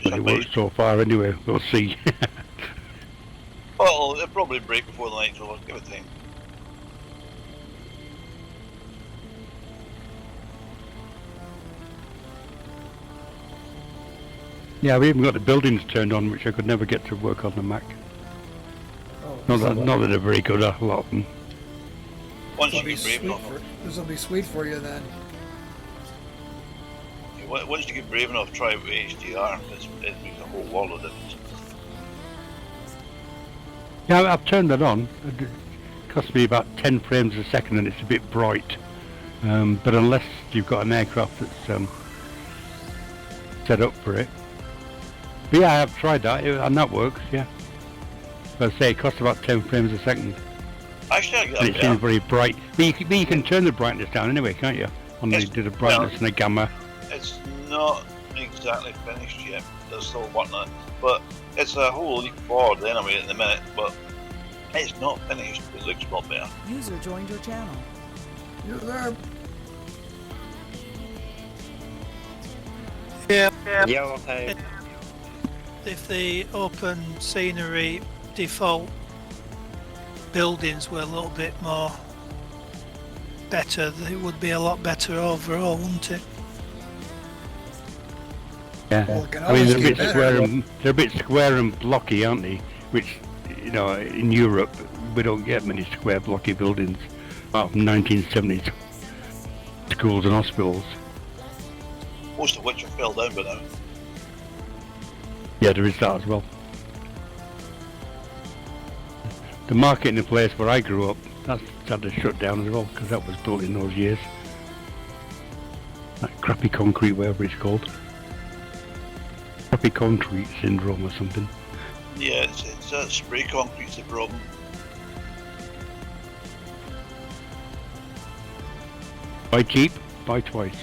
But it works so far anyway. We'll see. Well, it'll probably break before the night's over. Give it time. Yeah, I've even got the buildings turned on, which I could never get to work on the Mac. Oh, Not that they're very good, a lot of them. Once you get brave enough, this will be sweet for you then. once you get brave enough, try it with HDR. It makes a whole world of difference. Yeah, I've turned that on. It cost me about 10 frames a second, and it's a bit bright. But unless you've got an aircraft that's set up for it. But yeah, I have tried that, and that works, yeah. But I say it costs about 10 frames a second. Actually, I get and it seems very bright. But you can turn the brightness down anyway, can't you? On the brightness and the gamma. It's not exactly finished yet. They're still working on it. But it's a whole leap forward anyway at the minute. But it's not finished. It looks a lot better. User joined your channel. You're there. Yeah, hey. If the open scenery default buildings were a little bit more better, it would be a lot better overall, wouldn't it? Yeah, Well, I mean they're a bit square and blocky, aren't they? Which, you know, in Europe we don't get many square blocky buildings apart from 1970s schools and hospitals. Most of which have fell down by now. Yeah, there is that as well. The market in the place where I grew up, that's had to shut down as well, because that was built in those years. That crappy concrete, whatever it's called. Crappy concrete syndrome or something. Yeah, it's spray concrete's the problem. Buy cheap, buy twice.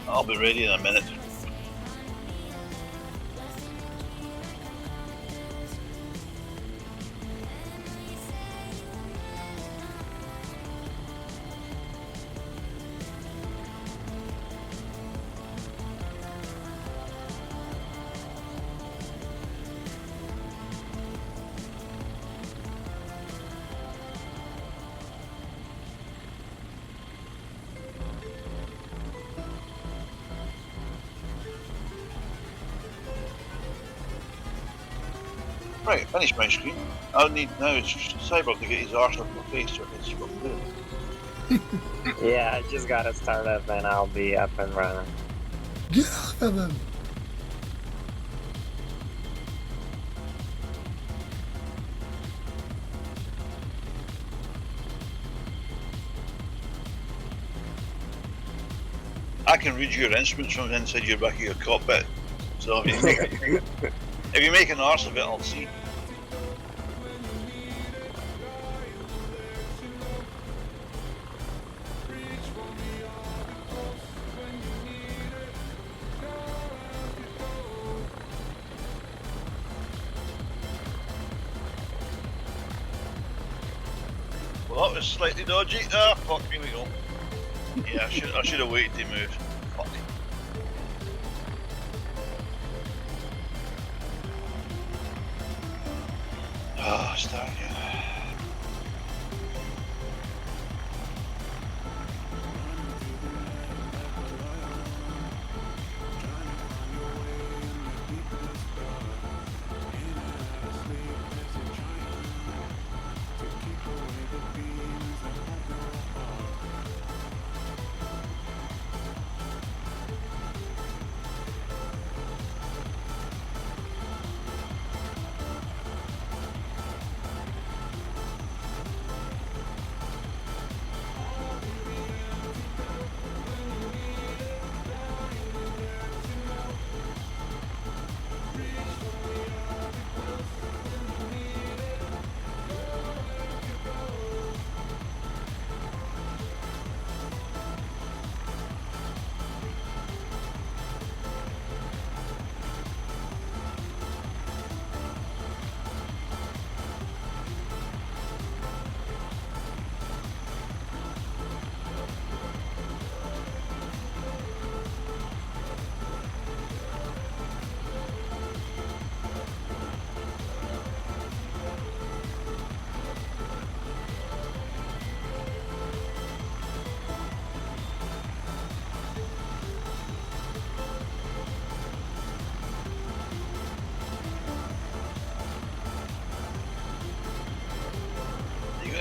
I'll be ready in a minute. Right, finished my screen. I'll need now is Cyber to get his arse off my face so it's from there. Yeah, I just gotta start up and I'll be up and running. Get off of him. I can read your instruments from inside your back of your cockpit. So if you make an arse of it, I'll see. Well, that was slightly dodgy. Ah, fuck, here we go. Yeah, I should have waited to move. Fuck. Ah, start again.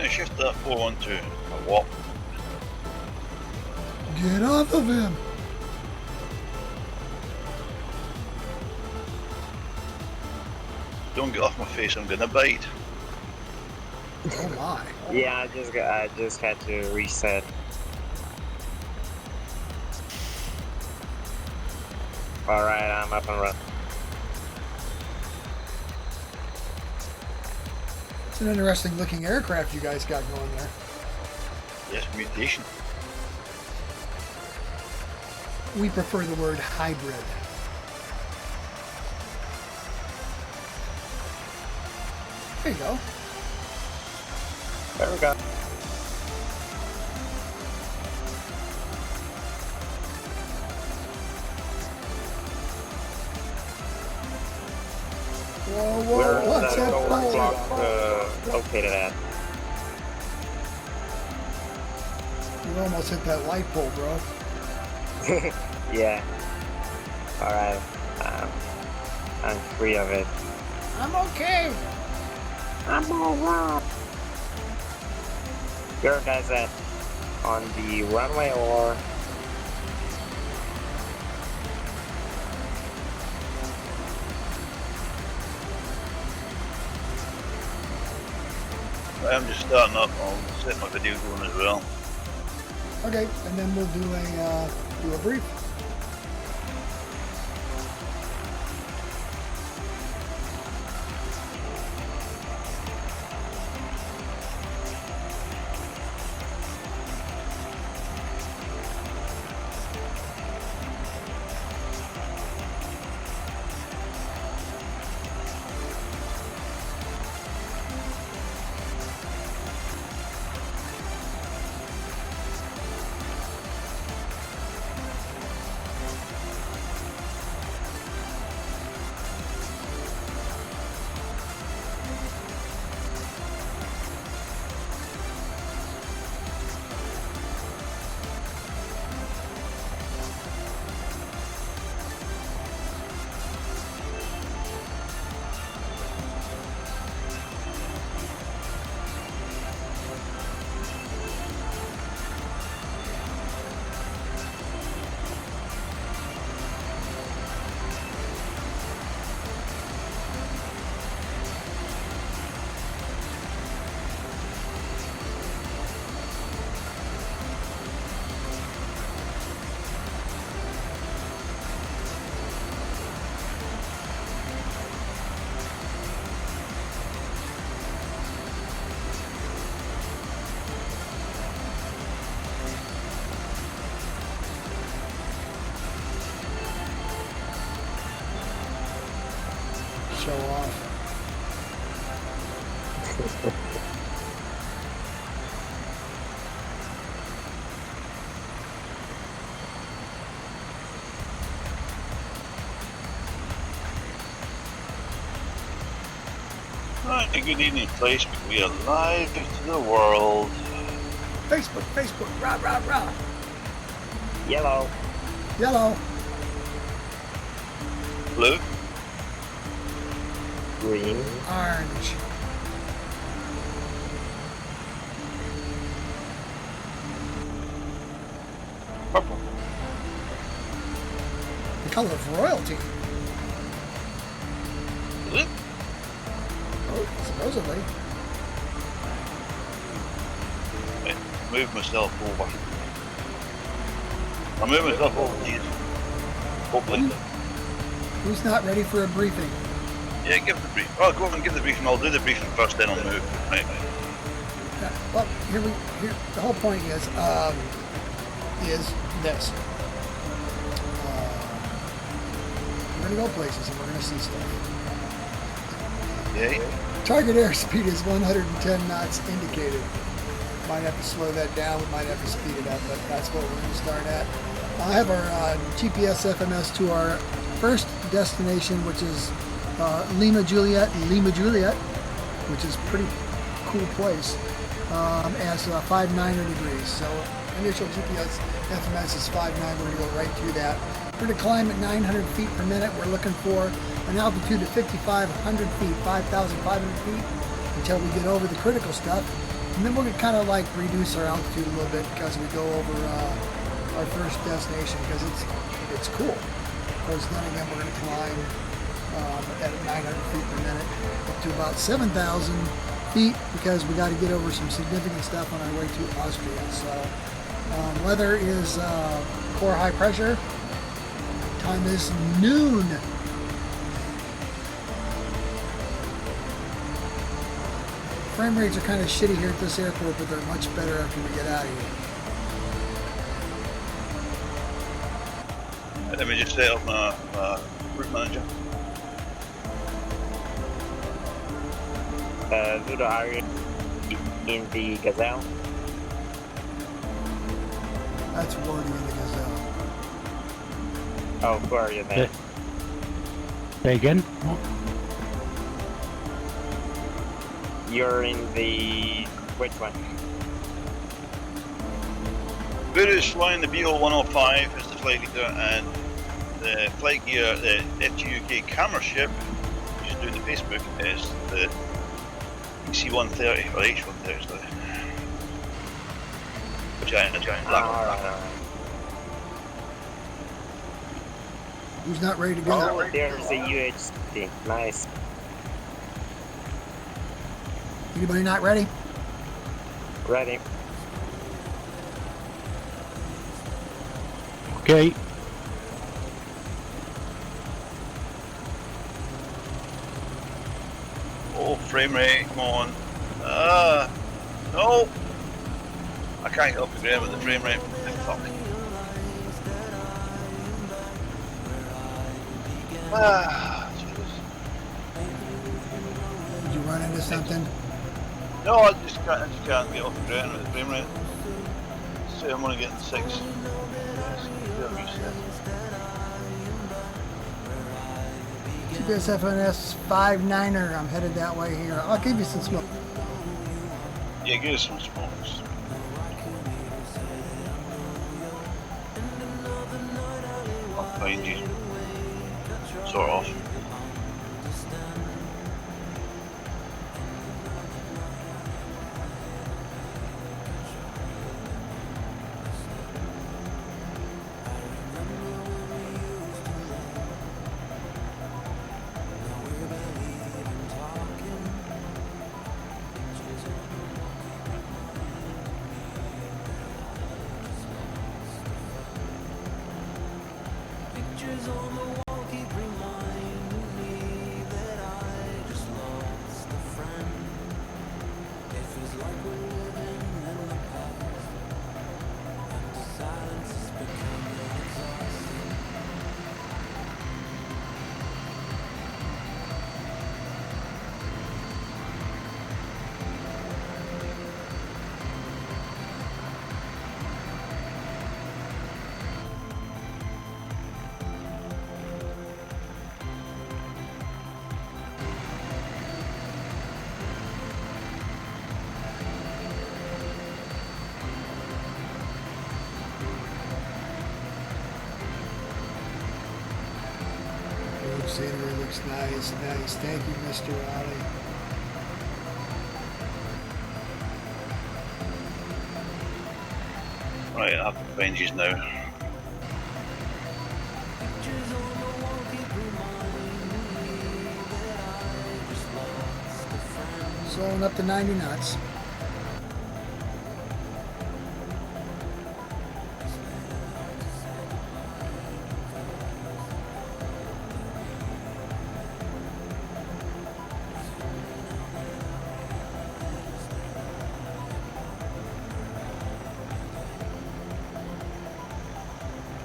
gonna shift that 412 a what? Get off of him. Don't get off my face, I'm gonna bite. Oh my. Yeah, I just had to reset. All right, I'm up and running. It's an interesting looking aircraft you guys got going there. Yes, mutation. We prefer the word hybrid. There you go. There we go. Whoa, Where whoa, what's is that that pole? located at? You almost hit that light pole, bro. Yeah. All right. I'm free of it. I'm okay. I'm alright. Where guys at? On the runway or? I'm just starting up. I'll set my video going as well. Okay, and then we'll do a brief. Show off. Right, good evening, Facebook. We are live to the world. Facebook, rah, rah, rah. Yellow. Yellow. Blue. Green. Orange. Purple. The color of royalty. Is it? Oh, supposedly. Right, move myself over. I'll move myself over to you. Hopefully. Who's not ready for a briefing? Yeah, give the brief. Oh, go over and give the briefing. I'll do the briefing first, then I'll move. Right. Well, here the whole point is this. We're gonna go places and we're gonna see stuff. Yay. Target airspeed is 110 knots indicated. Might have to slow that down, we might have to speed it up, but that's what we're going to start at. I have our GPS FMS to our first destination, which is Lima Juliet, which is a pretty cool place, as 590 degrees. So initial GPS FMS is 59, we're going to go right through that. We're going to climb at 900 feet per minute. We're looking for an altitude of 5,500 feet, 5,500 feet, until we get over the critical stuff. And then we're going to kind of like reduce our altitude a little bit because we go over our first destination because it's cool. Of course, then again, we're going to climb at 900 feet per minute up to about 7,000 feet because we got to get over some significant stuff on our way to Austria. So weather is core high pressure. Time is noon. Frame rates are kind of shitty here at this airport, but they're much better after we get out of here. Let me just set up my route manager. Ludo, are you in the Gazelle? That's wording in the Gazelle. Oh, where are you then? Say again? You're in the... which one? Buru's flying the BO-105 as the flight leader, and the flight gear, the FGUK camera ship, which is doing the Facebook, is the EC-130 or H-130, sorry. A giant black one. Alright. Who's not ready to go? Oh, there's a UHC. Nice. Anybody not ready? Ready. Okay. Oh, frame rate, come on. No! I can't get off the ground with the frame rate. Fuck. Jesus. Did you run into something? No, I just can't get off the ground with the frame rate. So I'm only getting 6. GPS FNS 59er. I'm headed that way here. I'll give you some smoke. Yeah, give us some smokes. I'll find you. Sort of. Scenery looks nice. Thank you, Mr. Ali. Right, I have to find you now. Slowing up to 90 knots.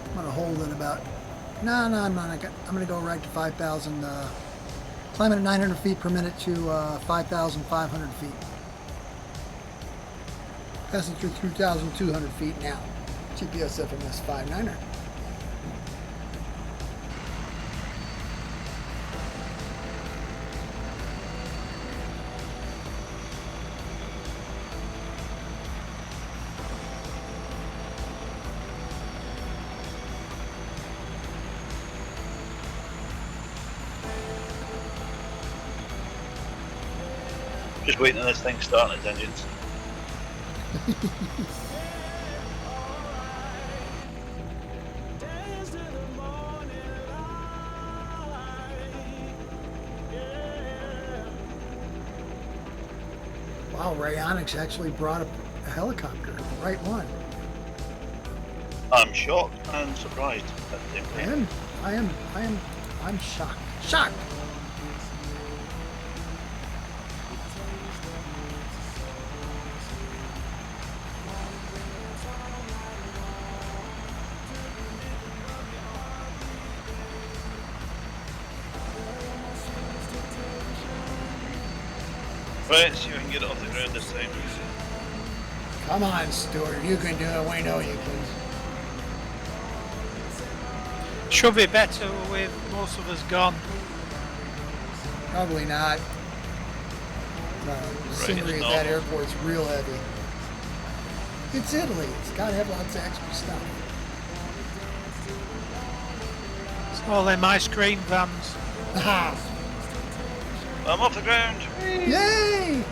I'm gonna hold it about. No, I'm not. I'm gonna go right to 5,000. Climbing at 900 feet per minute to 5,500 feet. Passing through 3,200 feet now. GPS FMS 59er. Just waiting on this thing starting its engines. Wow, Rayonics actually brought a helicopter, the right one. I'm shocked and surprised at the same time. I'm shocked. Shocked! Right, see if I can get it off the ground this time. Come on, Stuart, you can do it. We know you can. Should be better with most of us gone. Probably not. The scenery at that airport's real heavy. It's Italy. It's got to have lots of extra stuff. It's all them ice cream vans. Aha! I'm off the ground! Yay!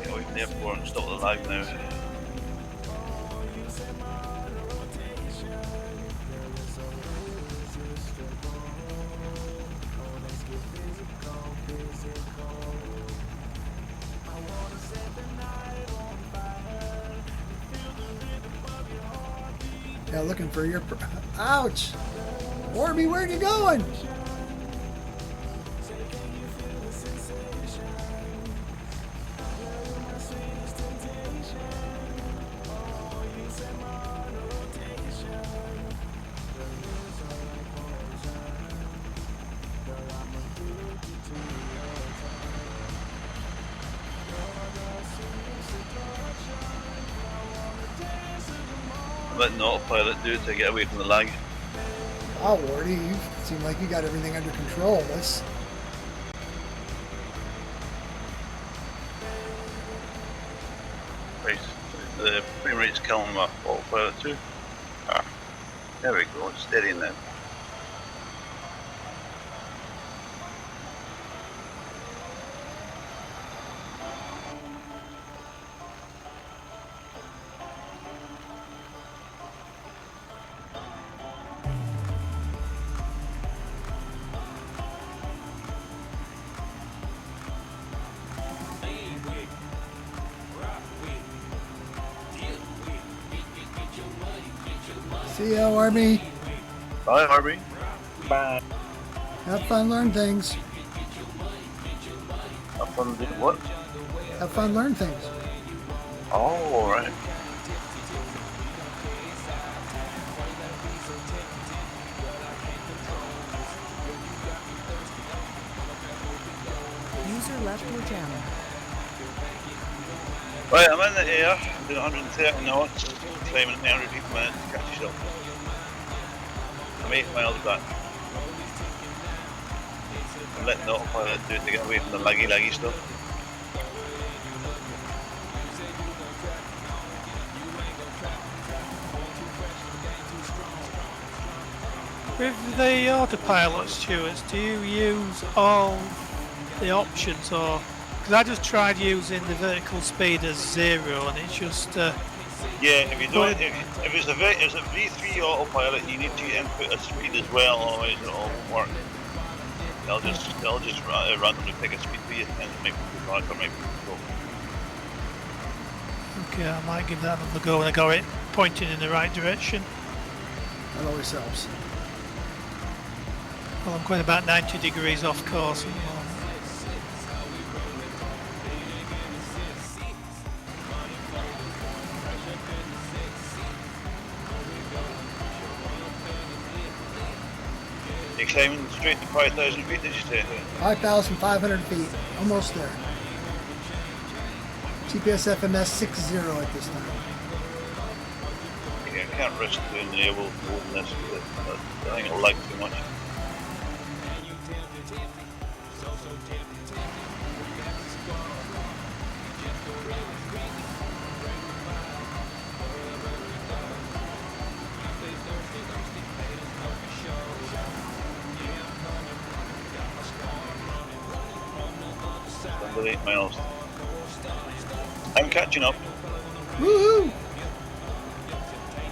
Get away from the airport and stop the lag now. Yeah, looking for your... Ouch! Orby, where are you going? Let the autopilot do it to get away from the lag. Wow, Wardy, you seem like you got everything under control. Let's... Right, the frame rate's killing my autopilot too. Ah, there we go, it's steady now. See ya, Orby. Bye, Harvey. Bye. Have fun, learn things. Have fun doing what? Have fun, learn things. Oh, alright. User left your channel. Right, I'm in the air, doing 130 knots, climbing at 100 feet per minute to catch yourself. I'm 8 miles back. I'm letting the autopilot do it to get away from the laggy stuff. With the autopilot, Stuart, do you use all the options, or because I just tried using the vertical speed as 0 and it's just Yeah, if you don't, if it's a V3 autopilot, you need to input a speed as well, otherwise it all won't work. They'll just randomly pick a speed for you and make people back or make people go. okay. I might give that another go when I got it pointing in the right direction. That always helps. Well, I'm going about 90 degrees off course at the moment. You're climbing straight to 5,000 feet, did you say? 5,500 feet. Almost there. GPS FMS 60 at this time. Yeah, I can't risk doing the able holding this because I think it'll lag too much. Under 8 miles. I'm catching up. Woohoo!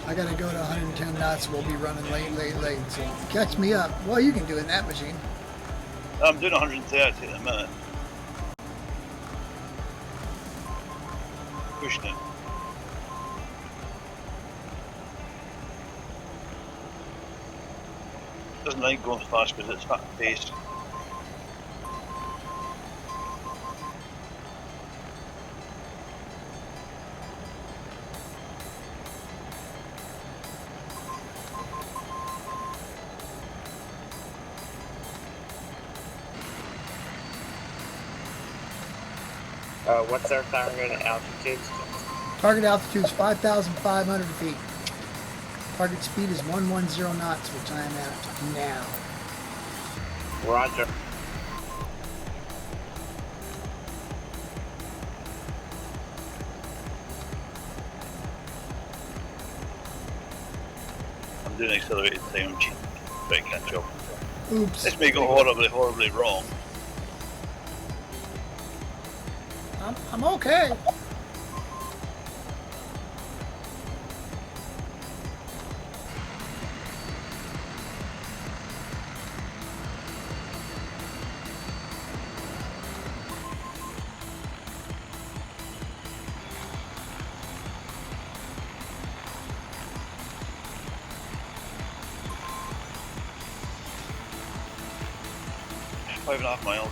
I gotta go to 110 knots. We'll be running late. So catch me up. Well, you can do it in that machine. I'm doing 130 at the minute. Pushing it. Doesn't like going fast because it's fast paced. What's our target altitude? Target altitude is 5,500 feet. Target speed is 110 knots, which I am at now. Roger. I'm doing accelerated time. I'm cheating. Trying to catch up. Oops. This may go horribly wrong. I'm okay. Five and a half miles.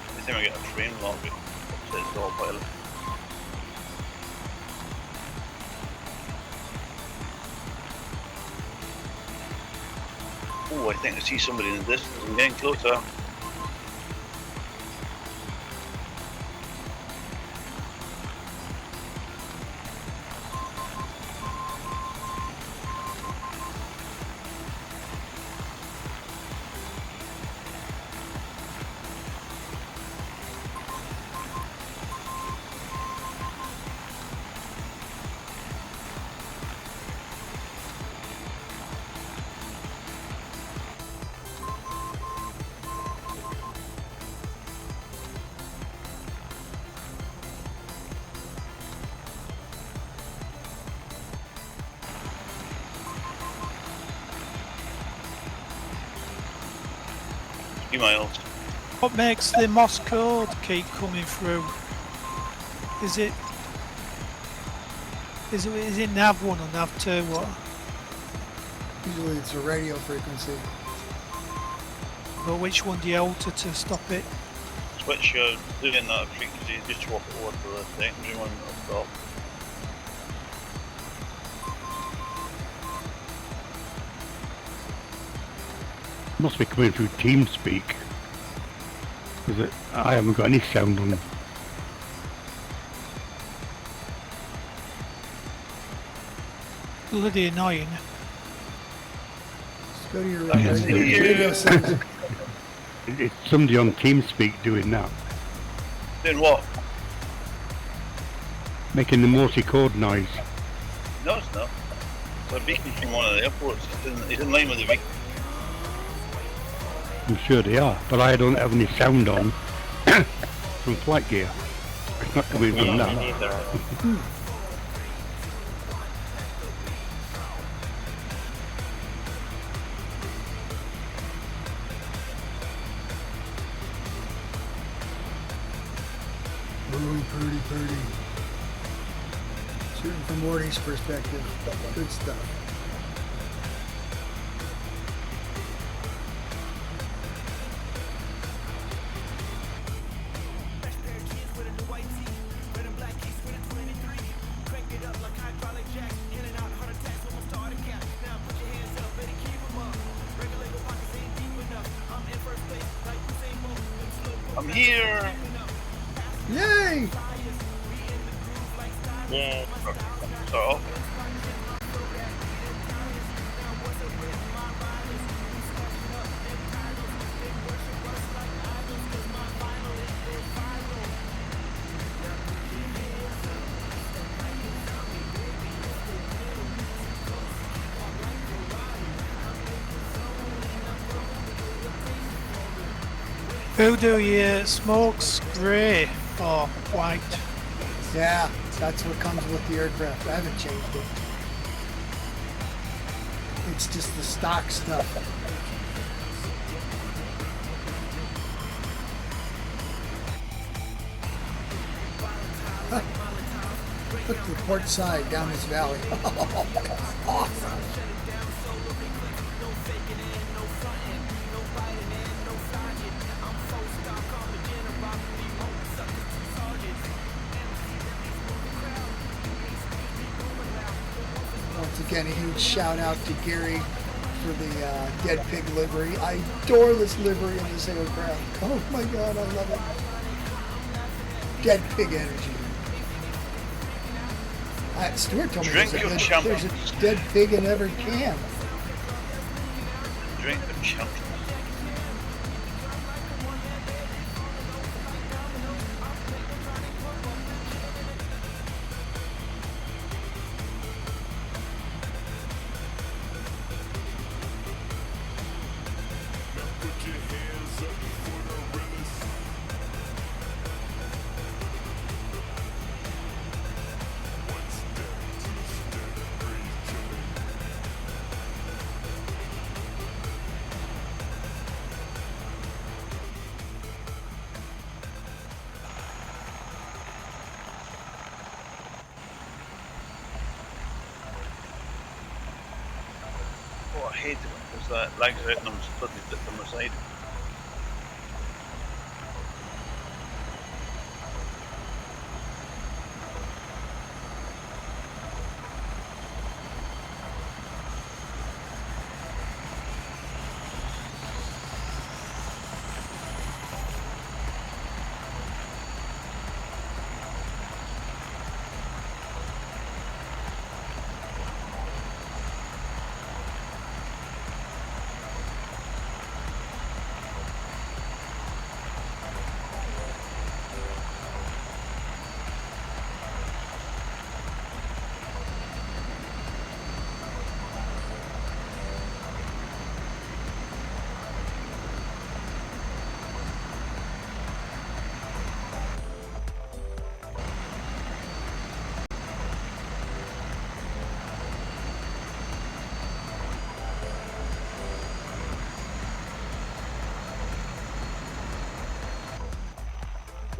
Every time I get a train along it, it's all pilot. Oh, I think I see somebody in the distance. I'm getting closer. Few miles. What makes the Morse code keep coming through? Is it nav 1 or nav 2? What? Usually it's a radio frequency. But which one do you alter to stop it? Switch doing that frequency, just swap it over to the secondary one at the top. Must be coming through TeamSpeak. Because I haven't got any sound on. Bloody annoying. Just go to your Yeah. radio settings. It's somebody on TeamSpeak doing that. Doing what? Making the Morse code noise. No, it's not. It's a beacon from one of the airports. It's in line with the beacon. I'm sure they are, but I don't have any sound on from flight gear. It's not coming from Me that. neither. Pretty. Shooting from Morty's perspective. Good stuff. I'm here! Yay! Yeah. So, Who do your smokes grey or white? Yeah, that's what comes with the aircraft. I haven't changed it. It's just the stock stuff. Look at the port side down this valley. Oh, that's awesome. Once again, a huge shout out to Gary for the dead pig livery. I adore this livery in this aircraft. Oh my god, I love it. Dead pig energy. Stuart told me Drink there's your a champion. dead pig in every can. Drink the chunk. Oh, I hate it because that legs out and I'm bloody dip on the side.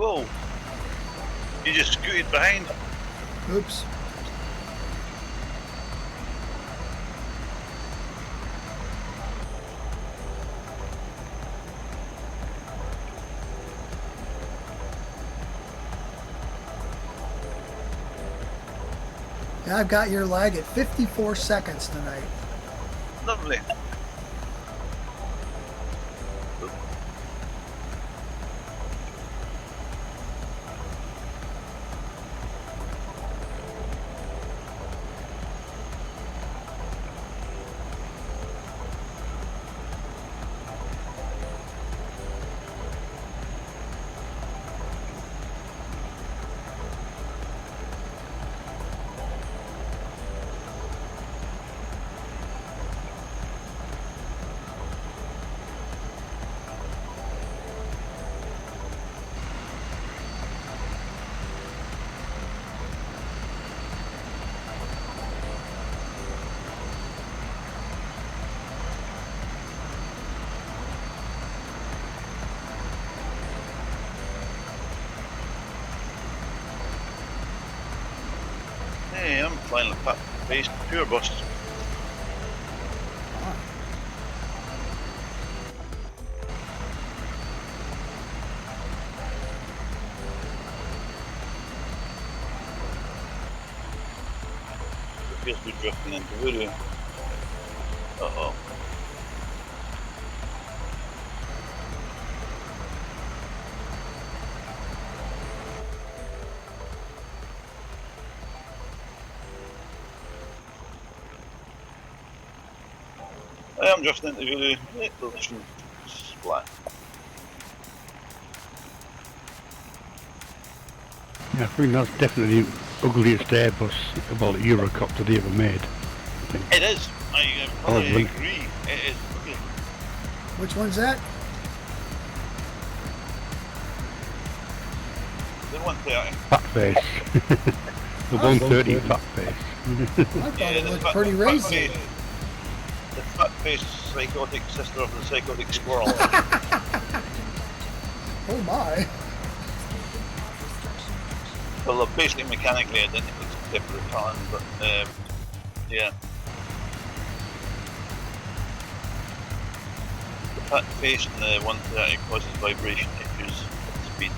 Whoa! You just scooted behind. Oops. Yeah, I've got your lag at 54 seconds tonight. Lovely. Hey, I'm flying like base pure bus. Appears to be drifting into voodoo. Uh-oh. I am drifting into voodoo. Splat. Yeah, I think that's definitely the ugliest Airbus, well, Eurocopter they ever made. I think. It is. I probably Probably. agree. It is ugly. Which one's that? The 130. Fat face. The 130 fat face. I thought it looked pretty racy. The fat face psychotic sister of the psychotic squirrel. Oh my. Well, they're basically mechanically identical to different return, but yeah. The fat face in the 130 causes vibration issues at speeds.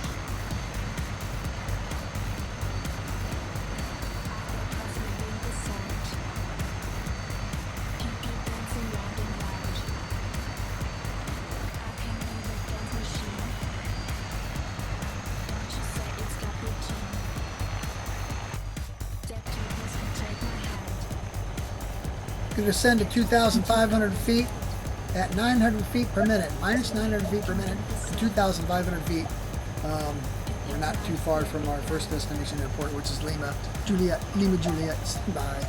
Could ascend to 2,500 feet at 900 feet per minute, minus 900 feet per minute to 2,500 feet. We're not too far from our first destination airport, which is Lima Juliet. Bye.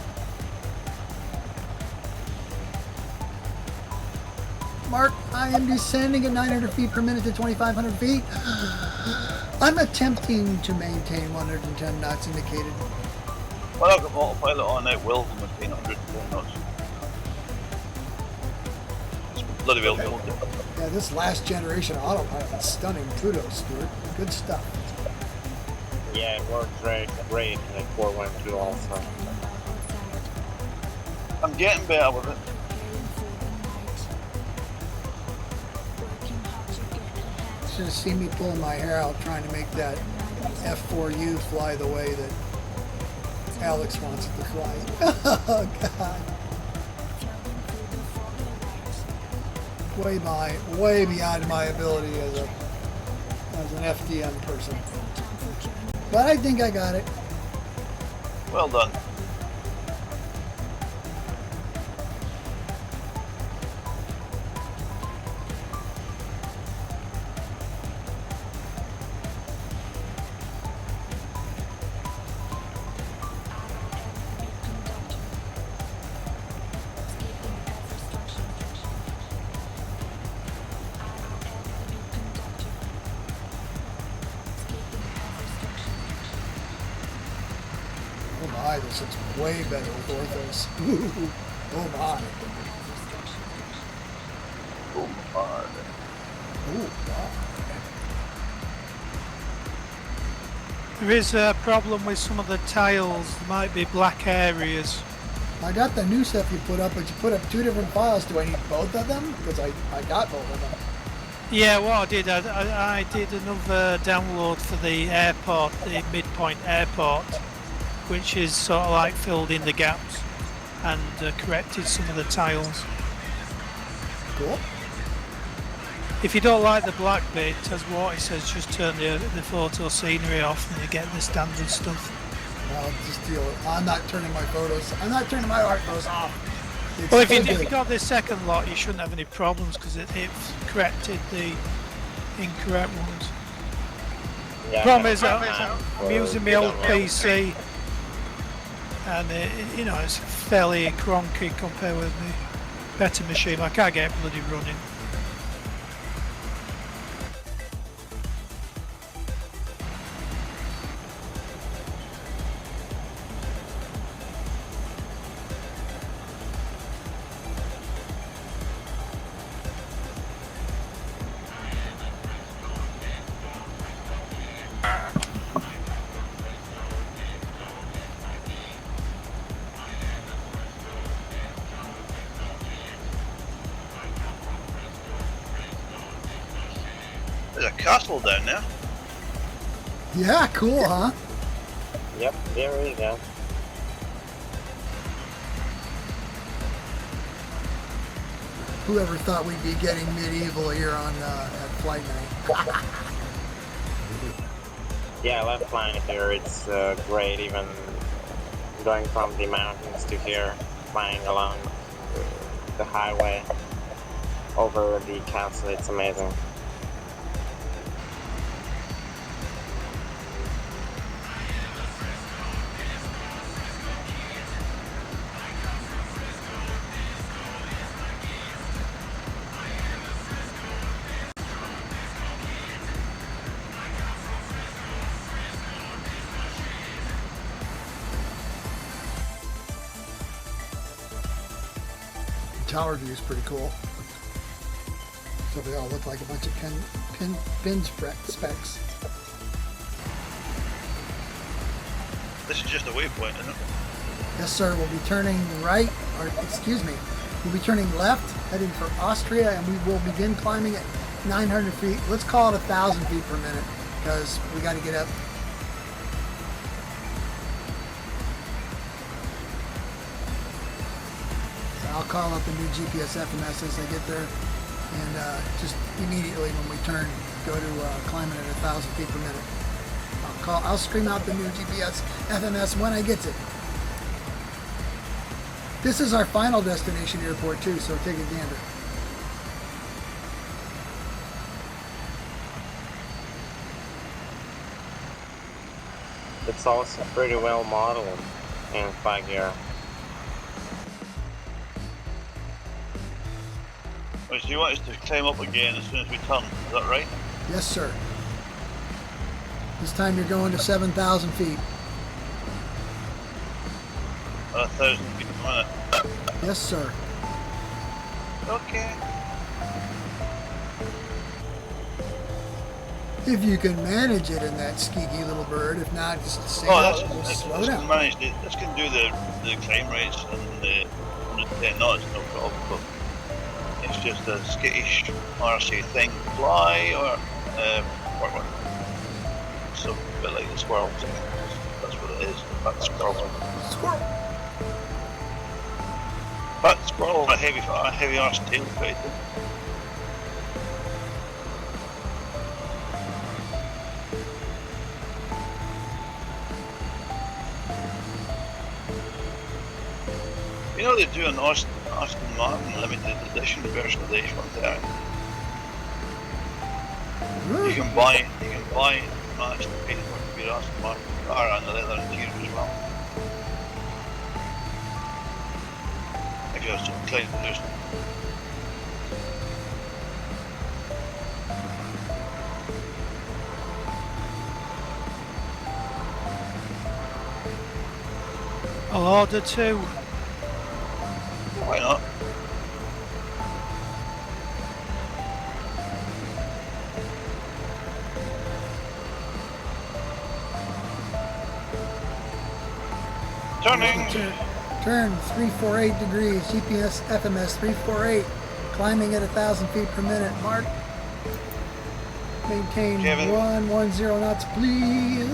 Mark, I am descending at 900 feet per minute to 2,500 feet. I'm attempting to maintain 110 knots indicated. Well, I've got autopilot on now, will maintain 110 knots. It's bloody well built. Yeah, this last generation autopilot is stunning. Kudos, Stuart. Good stuff. Yeah, it works great in 412 also. I'm getting better with it. Should have seen me pulling my hair out trying to make that F4U fly the way that Alex wants it to fly. Oh, God. Way beyond my ability as an FDM person. But I think I got it. Well done. Oh my, this looks way better with orthos. Ooh, oh my. Oh my. Oh my. There is a problem with some of the tiles. There might be black areas. I got the new stuff you put up, but you put up two different files. Do I need both of them? Because I got both of them. Yeah, what I did, I did another download for the airport, the midpoint airport, which is sort of like filled in the gaps and corrected some of the tiles. Cool. If you don't like the black bit, as Warty says, just turn the photo scenery off and you get the standard stuff. I'll just deal with it. I'm not turning my art photos off. It's Well, if so you good. got the second lot, you shouldn't have any problems because it's corrected the incorrect ones. Yeah, Problem is, I'm for using my old download. PC, and it's fairly cronky compared with the better machine. I can't get it bloody running. There's a castle down there. Yeah, cool, huh? Yep, there is, yeah. Whoever thought we'd be getting medieval here on at FlightNight. Yeah, I love flying here. It's great, even going from the mountains to here, flying along the highway over the castle. It's amazing. tower view is pretty cool. So they all look like a bunch of pin specks. This is just a waypoint, isn't it? Yes, sir. We'll be turning right, or excuse me, we'll be turning left, heading for Austria, and we will begin climbing at 900 feet. Let's call it 1,000 feet per minute, because we got to get up. So I'll call up the new GPS FMS as I get there, and just immediately when we turn, go to climbing at 1,000 feet per minute. I'll scream out the new GPS FMS when I get it. This is our final destination airport too, so take a gander. It's also pretty well modeled in 5 gear. Oh, so you want us to climb up again as soon as we turn, is that right? Yes, sir. This time you're going to 7,000 feet. 1,000 feet per minute. Yes, sir. Okay. If you can manage it in that skeeky little bird, if not, just say This slow can down. manage this can do the climb rates and the 110 knots, no problem. But it's just a skittish RC thing. Fly or work with. So a bit like the squirrel thing. That's what it is. Fat squirrel. Squirrel. Fat squirrel and a heavy arse tail kite. You know they do an Aston Martin limited edition version of the H130. You can buy match the paintwork of your Aston Martin car and the leather interior as well. If you're so inclined to do so. I'll order 2. Why not? Turning! Turn 348 degrees, GPS FMS 348, climbing at 1,000 feet per minute. Mark, maintain Kevin. 110 knots, please.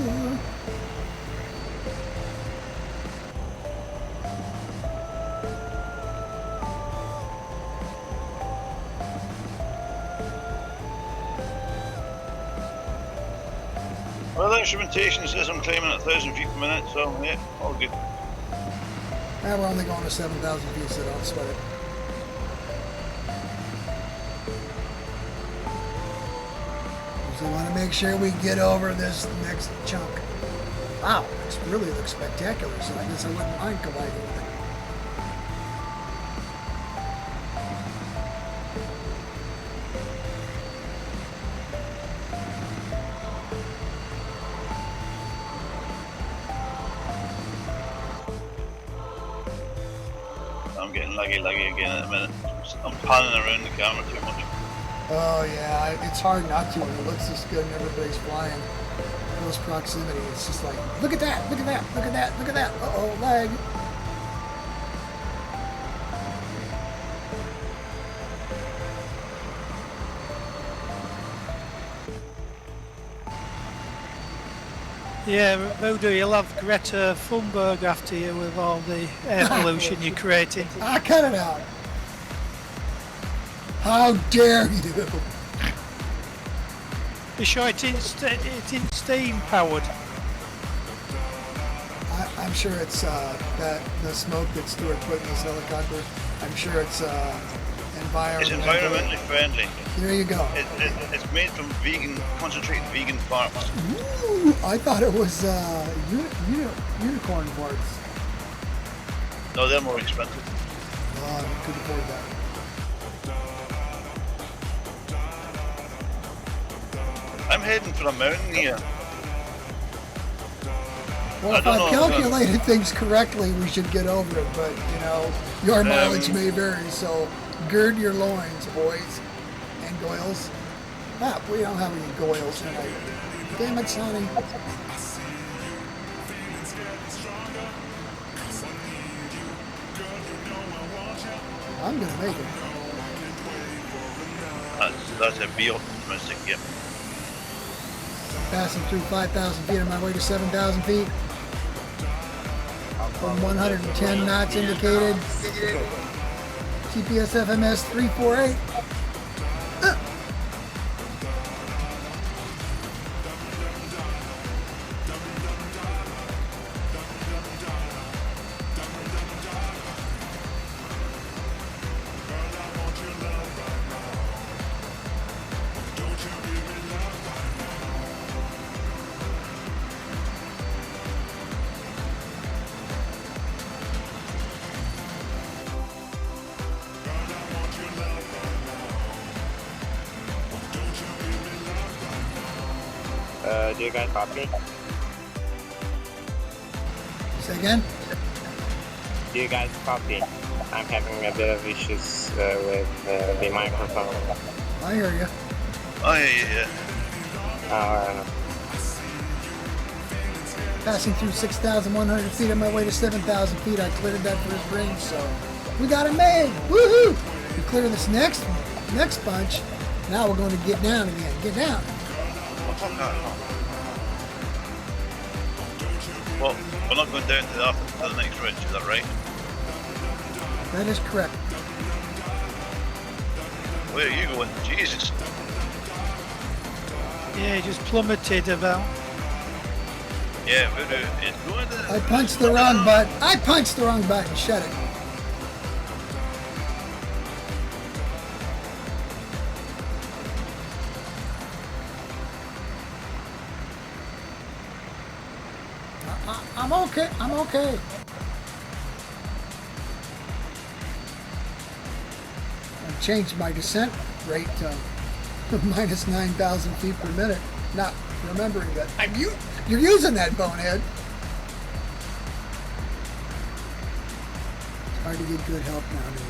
Well, the instrumentation says I'm climbing at 1,000 feet per minute, so yeah, all good. Now we're only going to 7,000 feet, so don't sweat it. So we want to make sure we get over this next chunk. Wow, this really looks spectacular, so I guess I wouldn't mind colliding with it. I'm getting laggy again at the minute. I'm panning around the camera too much. Oh yeah, it's hard not to when it looks this good and everybody's flying. Close proximity, it's just like, look at that, look at that, look at that, look at that. Uh-oh, lag. Yeah, Voodoo, you'll have Greta Thunberg after you with all the air pollution you're creating. Ah, cut it out. How dare you? Be sure it's in steam powered. I'm sure it's the smoke that Stuart put in his helicopter. I'm sure it's It's environmentally friendly. There you go. It's made from concentrated vegan farms. Ooh, I thought it was unicorn parts. No, they're more expensive. Oh, you could afford that. I'm heading for a mountain here. Well, I if don't I've know. calculated things correctly, we should get over it. But, you know, your mileage may vary. So gird your loins, boys and goils. Ah, we don't have any goils tonight. Damn it, Sonny. I'm going to make it. That's a be optimistic, yep. Passing through 5,000 feet on my way to 7,000 feet. From 110 knots indicated. GPS FMS 348. Do you guys copy? Say again? Do you guys copy? I'm having a bit of issues with the microphone. I hear you. Oh, yeah. Passing through 6,100 feet on my way to 7,000 feet. I cleared that first range, so we got it made. Woohoo! We clear this next bunch. Now we're going to get down again. Get down. Well, we're not going down to the next ridge, is that right? That is correct. Where are you going? Jesus. Yeah, he just plummeted about. Yeah, it's going to... I punched the wrong button. I punched the wrong button. Shut it. I'm okay. I'm okay. I changed my descent rate to minus 9,000 feet per minute. Not remembering that. You're using that, bonehead. It's hard to get good help nowadays.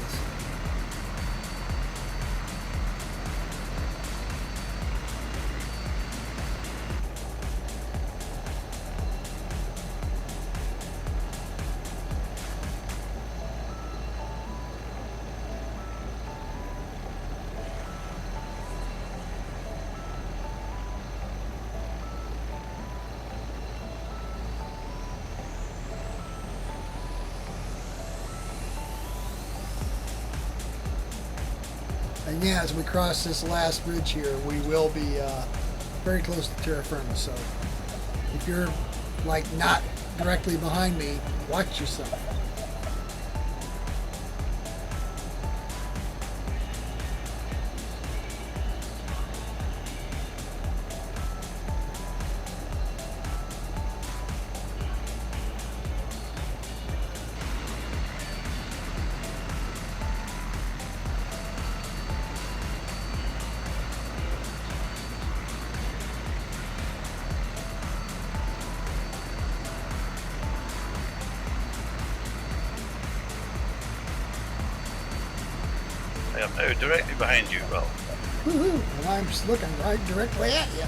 And yeah, as we cross this last ridge here, we will be very close to terra firma. So if you're like not directly behind me, watch yourself. I am now directly behind you, Will. Woohoo! And I'm just looking right directly at you.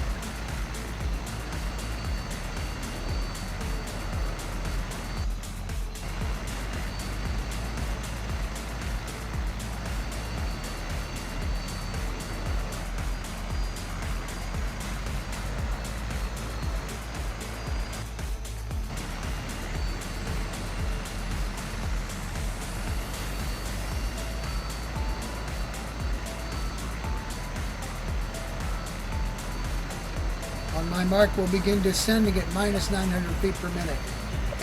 On my mark, we'll begin descending at minus 900 feet per minute.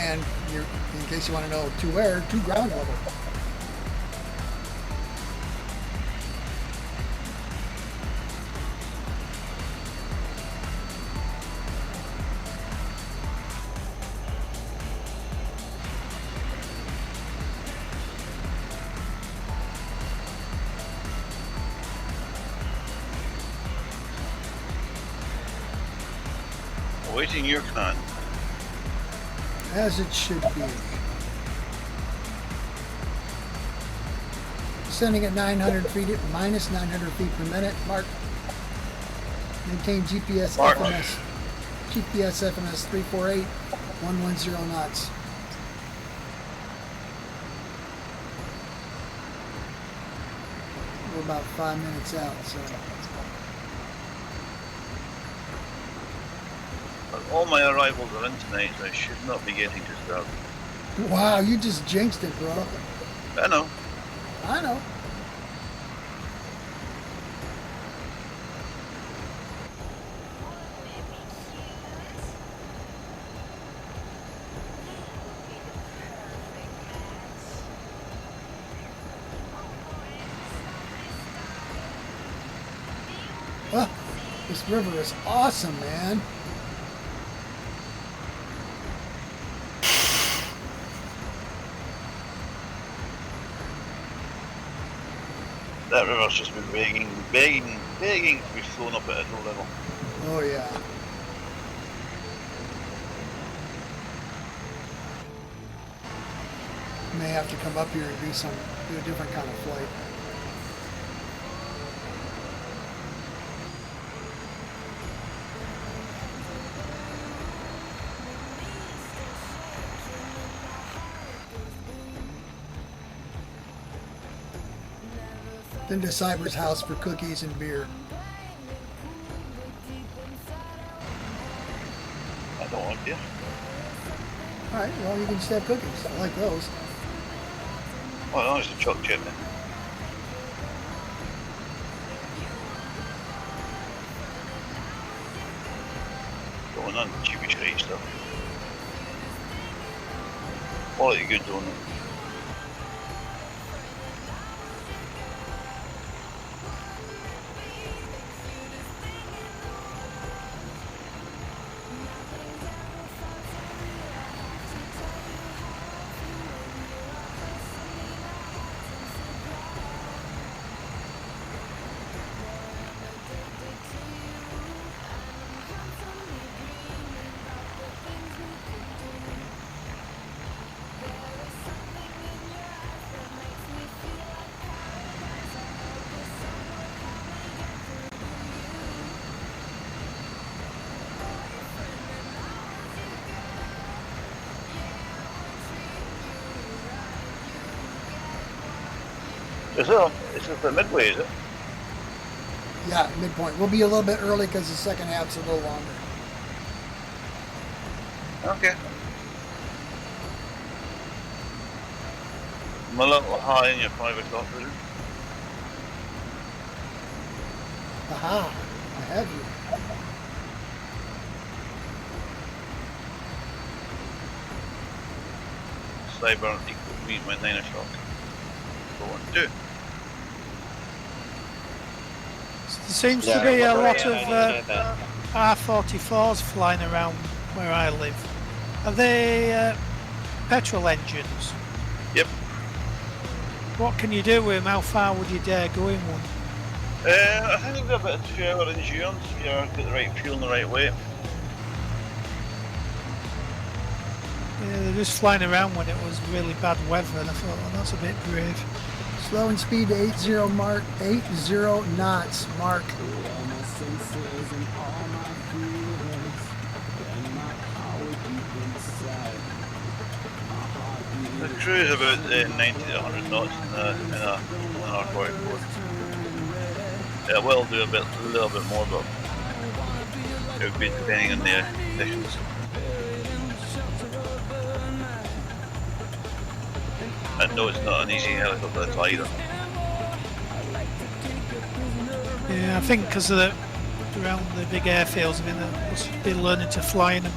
And you're, in case you want to know, to air, to ground level. Awaiting your command. As it should be. Descending at 900 feet, minus 900 feet per minute. Mark. Maintain GPS Mark. FMS. GPS FMS 348, 110 knots. We're about 5 minutes out, so. All my arrivals are in tonight, so I should not be getting disturbed. Wow, you just jinxed it, bro. I know. I know. Oh, this river is awesome, man. That river's just been begging to be flown up at a low level. Oh, yeah. May have to come up here and do a different kind of flight. Then to Cyber's house for cookies and beer. I don't want beer. Alright, well, you can just have cookies. I like those. Oh, that was a choc chip then. Going on cheapy straight stuff. Quality good doing it. Is it the midway, is it? Yeah, midpoint. We'll be a little bit early because the second half's a little longer. Okay. I'm a little high in your 5 o'clock vision. Aha, I have you. Cyber equal meet my 9 o'clock. Go on, do. There seems to be a lot of R44s flying around where I live. Are they petrol engines? Yep. What can you do with them? How far would you dare go in one? I think they've got about a 2-hour endurance if you get the right fuel in the right way. Yeah, they're just flying around when it was really bad weather, and I thought, well, that's a bit brave. Slow and speed to 80 mark, 80 knots, Mark. The cruise about 90 to 100 knots in an R44. It will do a little bit more, but it would be depending on the conditions. And no, it's not an easy helicopter to fly either. Yeah, I think because of around the big airfields, I mean, they must be learning to fly in them.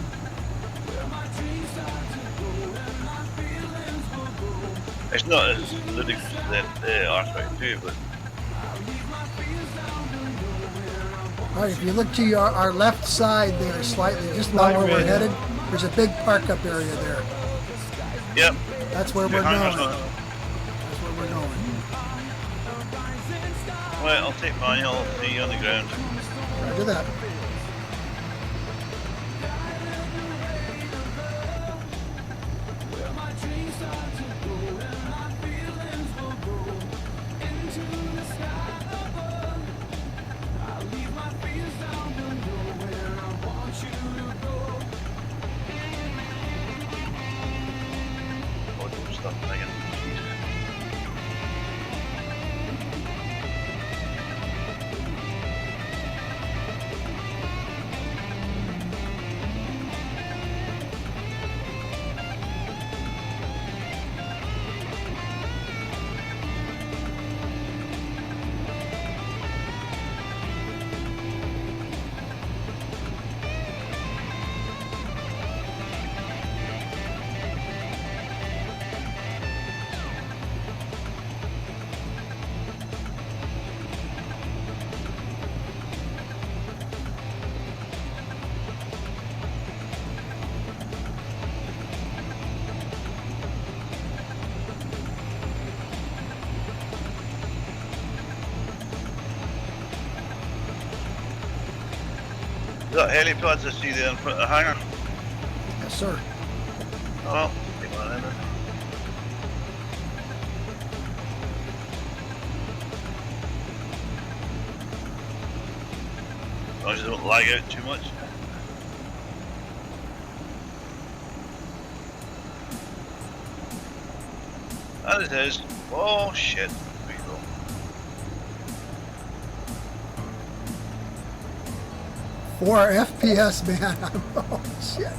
It's not as ludicrous as the R32, but Alright, if you look to our left side there, slightly, just about where we're headed, there's a big park up area there. yep. That's where we're going. Hangars That's on. where we're going. Right, I'll take mine, I'll see you on the ground. Roger that. Is that helipads I see there in front of the hangar? Yes, sir. Oh well, take one in there. As long as you don't lag out too much. That it is. Oh shit. There we go. Four FPS, man. Oh shit.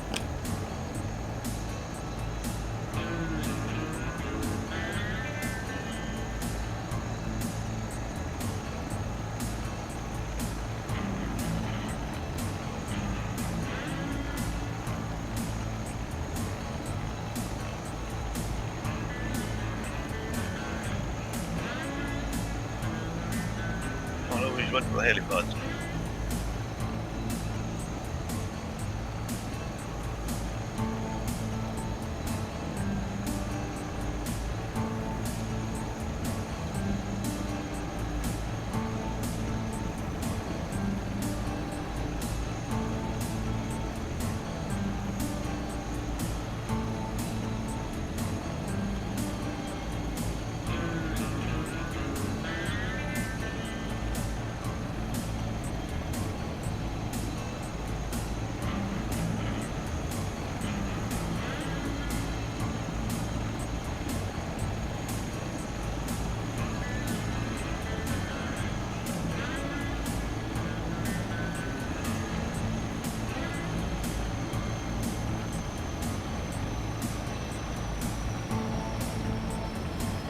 Oh no, we went for the helipads.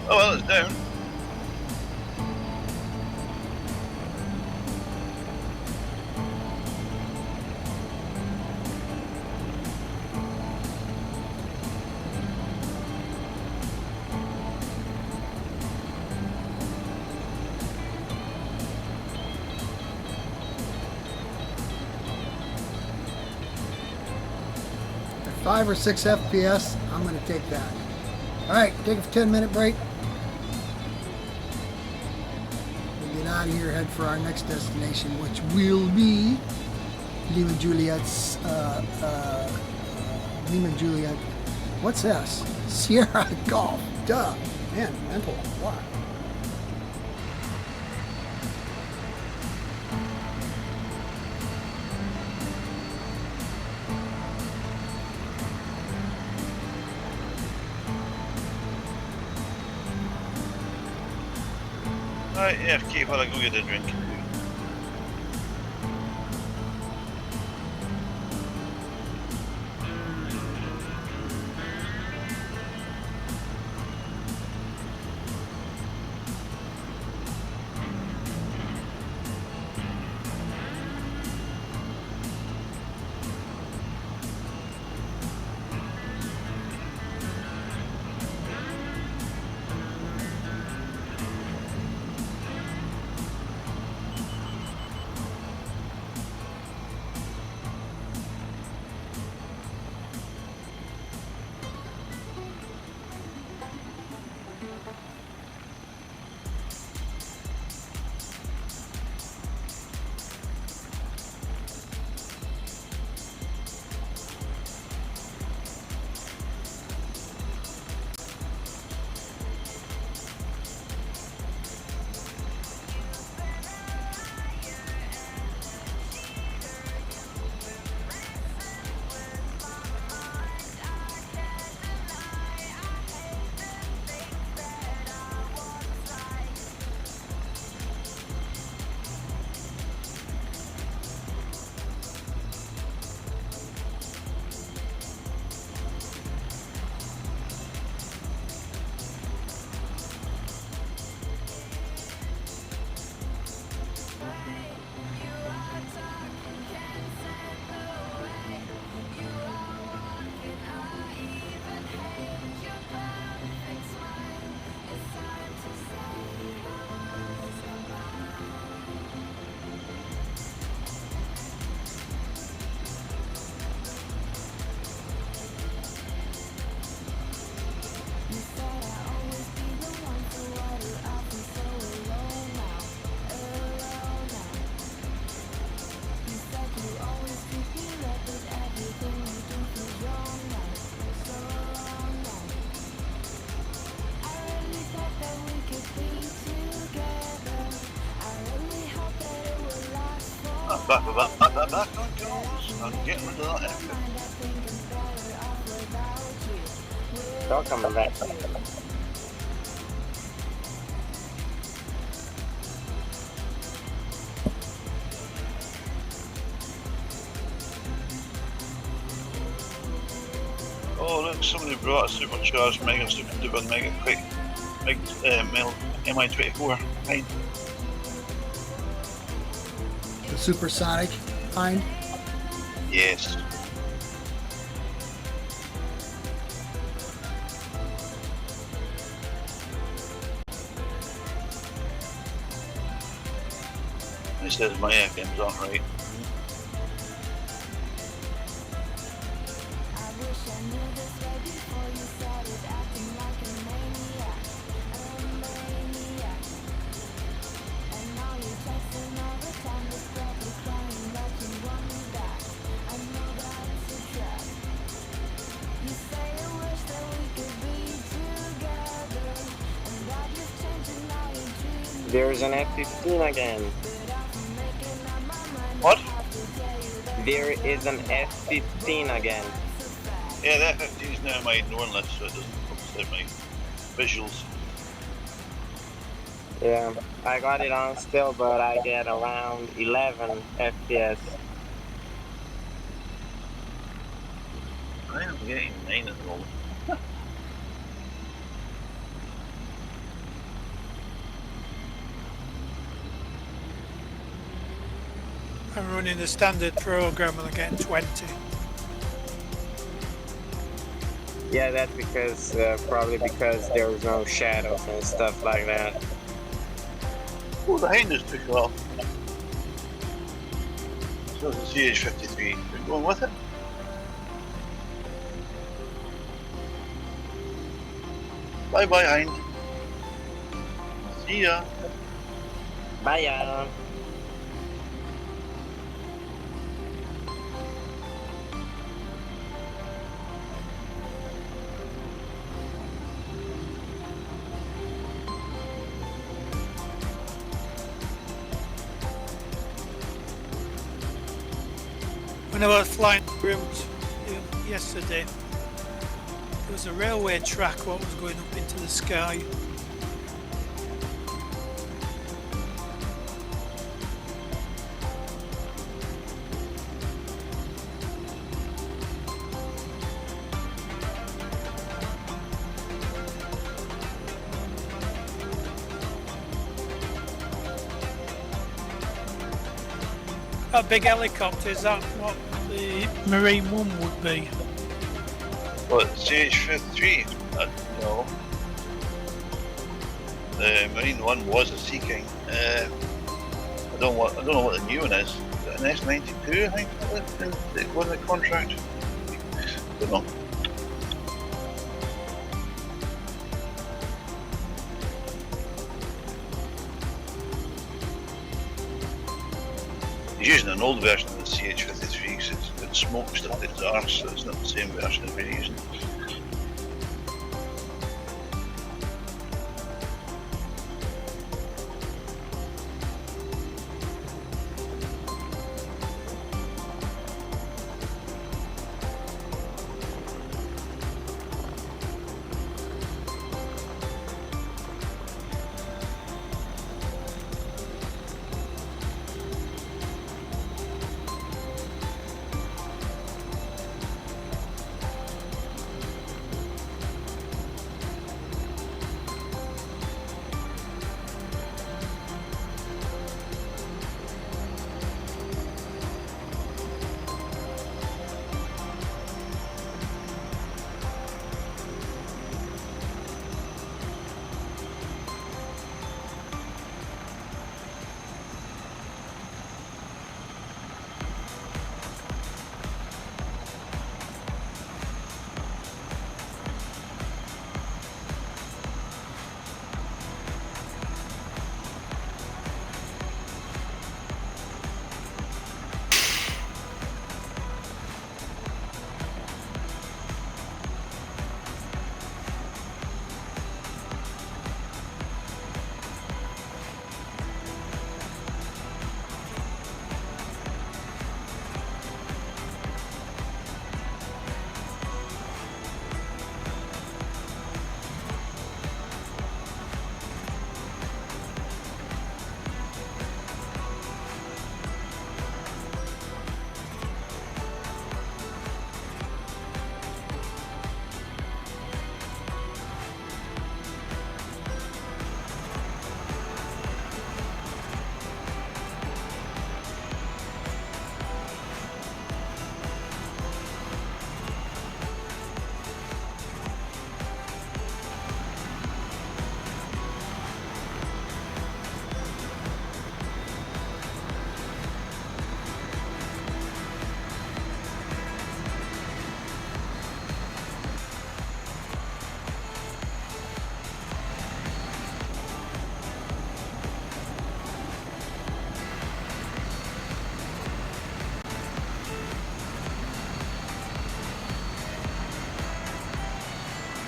Oh well, it's down. At 5 or 6 FPS, I'm going to take that. All right, take a 10-minute break. We'll get out of here, head for our next destination, which will be Lima Juliet's, Lima Juliet. What's this? Sierra Golf. Duh. Man, mental. What? Alright, AFK while I go get a drink. Back on goes. I'm getting rid of that effort. Don't come back. Oh look, somebody brought a supercharged mega super duper mega quick MI-24 behind. The supersonic kind. Yes. He says my FM's on right. There's an F-15 again. What? There is an F-15 again. Yeah, the F-15 is now my known list, so it doesn't upset my visuals. Yeah, I got it on still, but I get around 11 FPS. I am getting 9 at the moment. I'm running the standard program and I'm getting 20. Yeah, that's because, probably because there was no shadows and stuff like that. Oh, the hind just took off. So it's the CH-53. We're going with it. Bye bye, hind. See ya. Bye. When I was flying route yesterday, there was a railway track what was going up into the sky. A big helicopter, is that what the Marine One would be? What, CH-53? No. The Marine One was a Sea King. I don't know what the new one is. Is it an S-92? I think it was a contract. Don't know. He's using an old version of the CH-53 because it's got smoke stuff in its arse, so it's not the same version as we're using.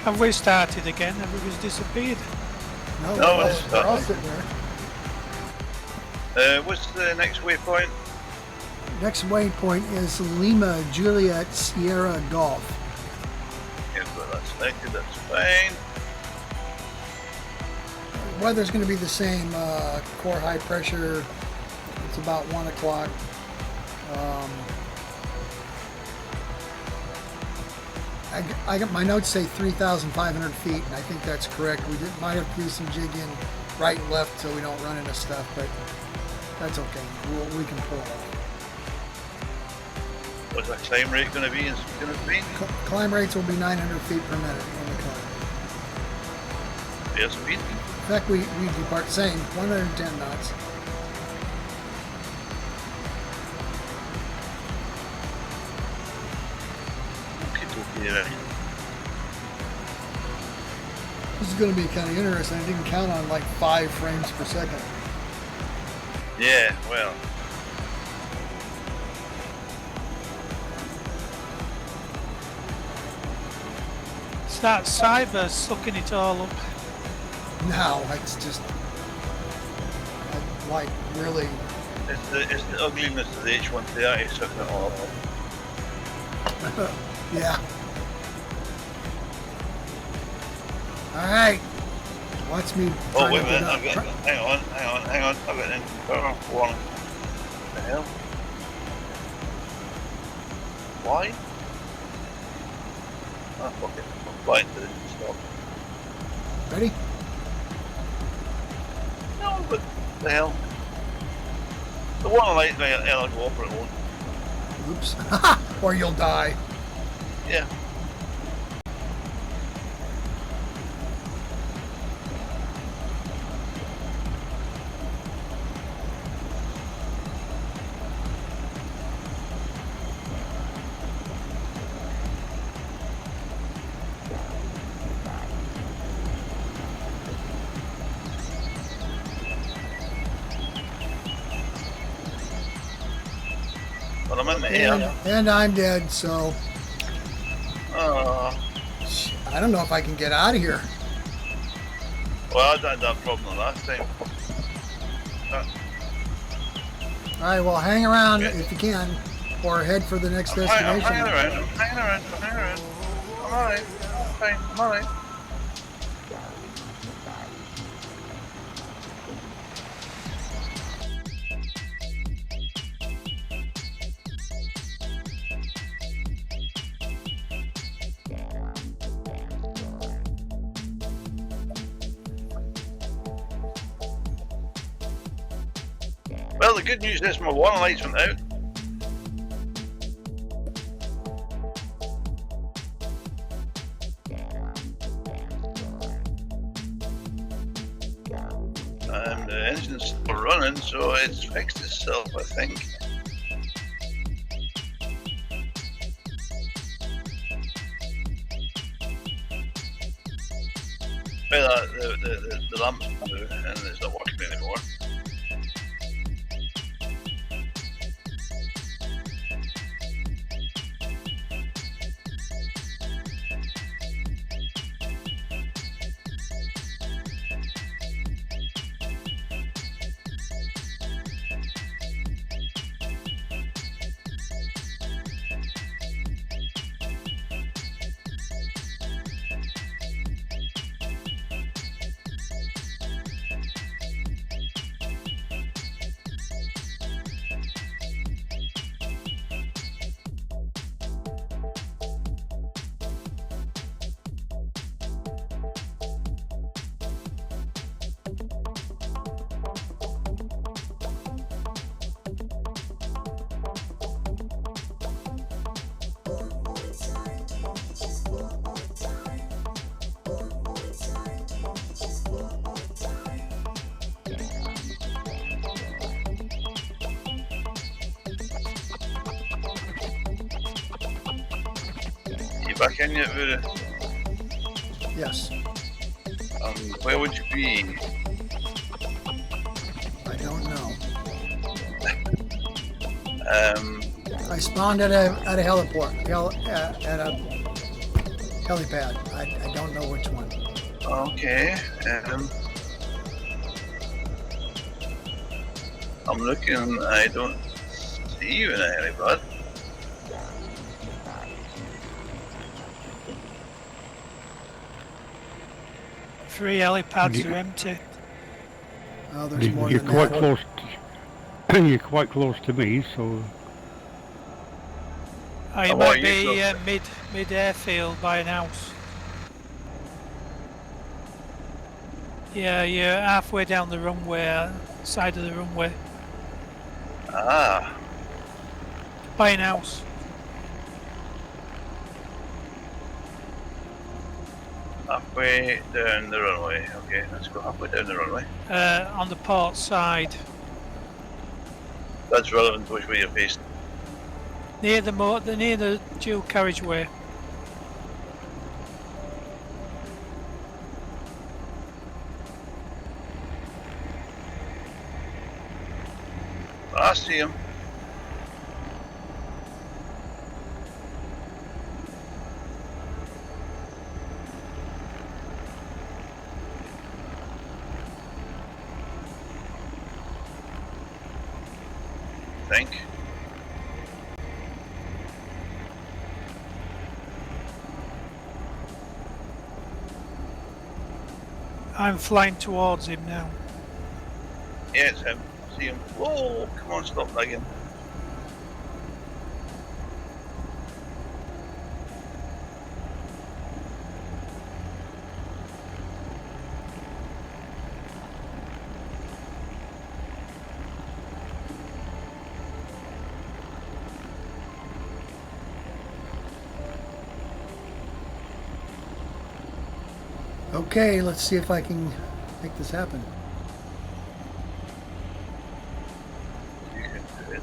Have we started again? Everybody's disappeared. No, No, they're, it's they're all not. sitting there. What's the next waypoint? Next waypoint is Lima Juliet Sierra Golf. Yeah, but that's selected, that's fine. Weather's going to be the same. Core high pressure. It's about 1 o'clock. I got my notes say 3,500 feet, and I think that's correct. We might have to do some jigging right and left so we don't run into stuff, but that's okay. We can pull it off. What's that climb rate going to be in Spain? Climb rates will be 900 feet per minute on the climb. Air speed? In fact, we depart same 110 knots. Yeah. This is going to be kind of interesting. I didn't count on like 5 frames per second. Yeah, well. It's that cyber sucking it all up. Now it's just like really. It's the ugliness of the H130 sucking it all up. Yeah. All right. Watch me. Oh, try wait to a minute. get up. Hang on. I've got an one. What the hell? Why? Oh, fuck it. I'm flying to the stop. Ready? No, but the hell? The one light I'll go over it won't. Oops. Or you'll die. Yeah. But I'm in the air. And I'm dead, so I don't know if I can get out of here. Well, I had that problem the last time. All right, well, hang around if you can, or head for the next I'm destination. hanging around. I'm alright. Fine, I'm alright. Well, the good news is my warning lights went out. And the engine's still running, so it's fixed itself, I think. Well, the lamp's blue and it's not working anymore. Back in yet, Vera? Yes. Where would you be? I don't know. Um, I spawned at a heliport. helipad. I don't know which one. Okay. I'm looking. I don't see you in a helipad. Three helipads are empty. Oh, there's more You're than quite that. close. You're quite close to me, so Oh, you And what might are be you mid airfield by an house. Yeah, you're halfway down the runway, side of the runway, Ah, by an house. halfway down the runway. Okay, let's go halfway down the runway. On the port side, That's relevant to which way you're facing. near the dual carriageway. I see him. Think. I'm flying towards him now. Yeah, it's him. See him. Whoa, come on, stop lagging. Okay, let's see if I can make this happen. You can do it.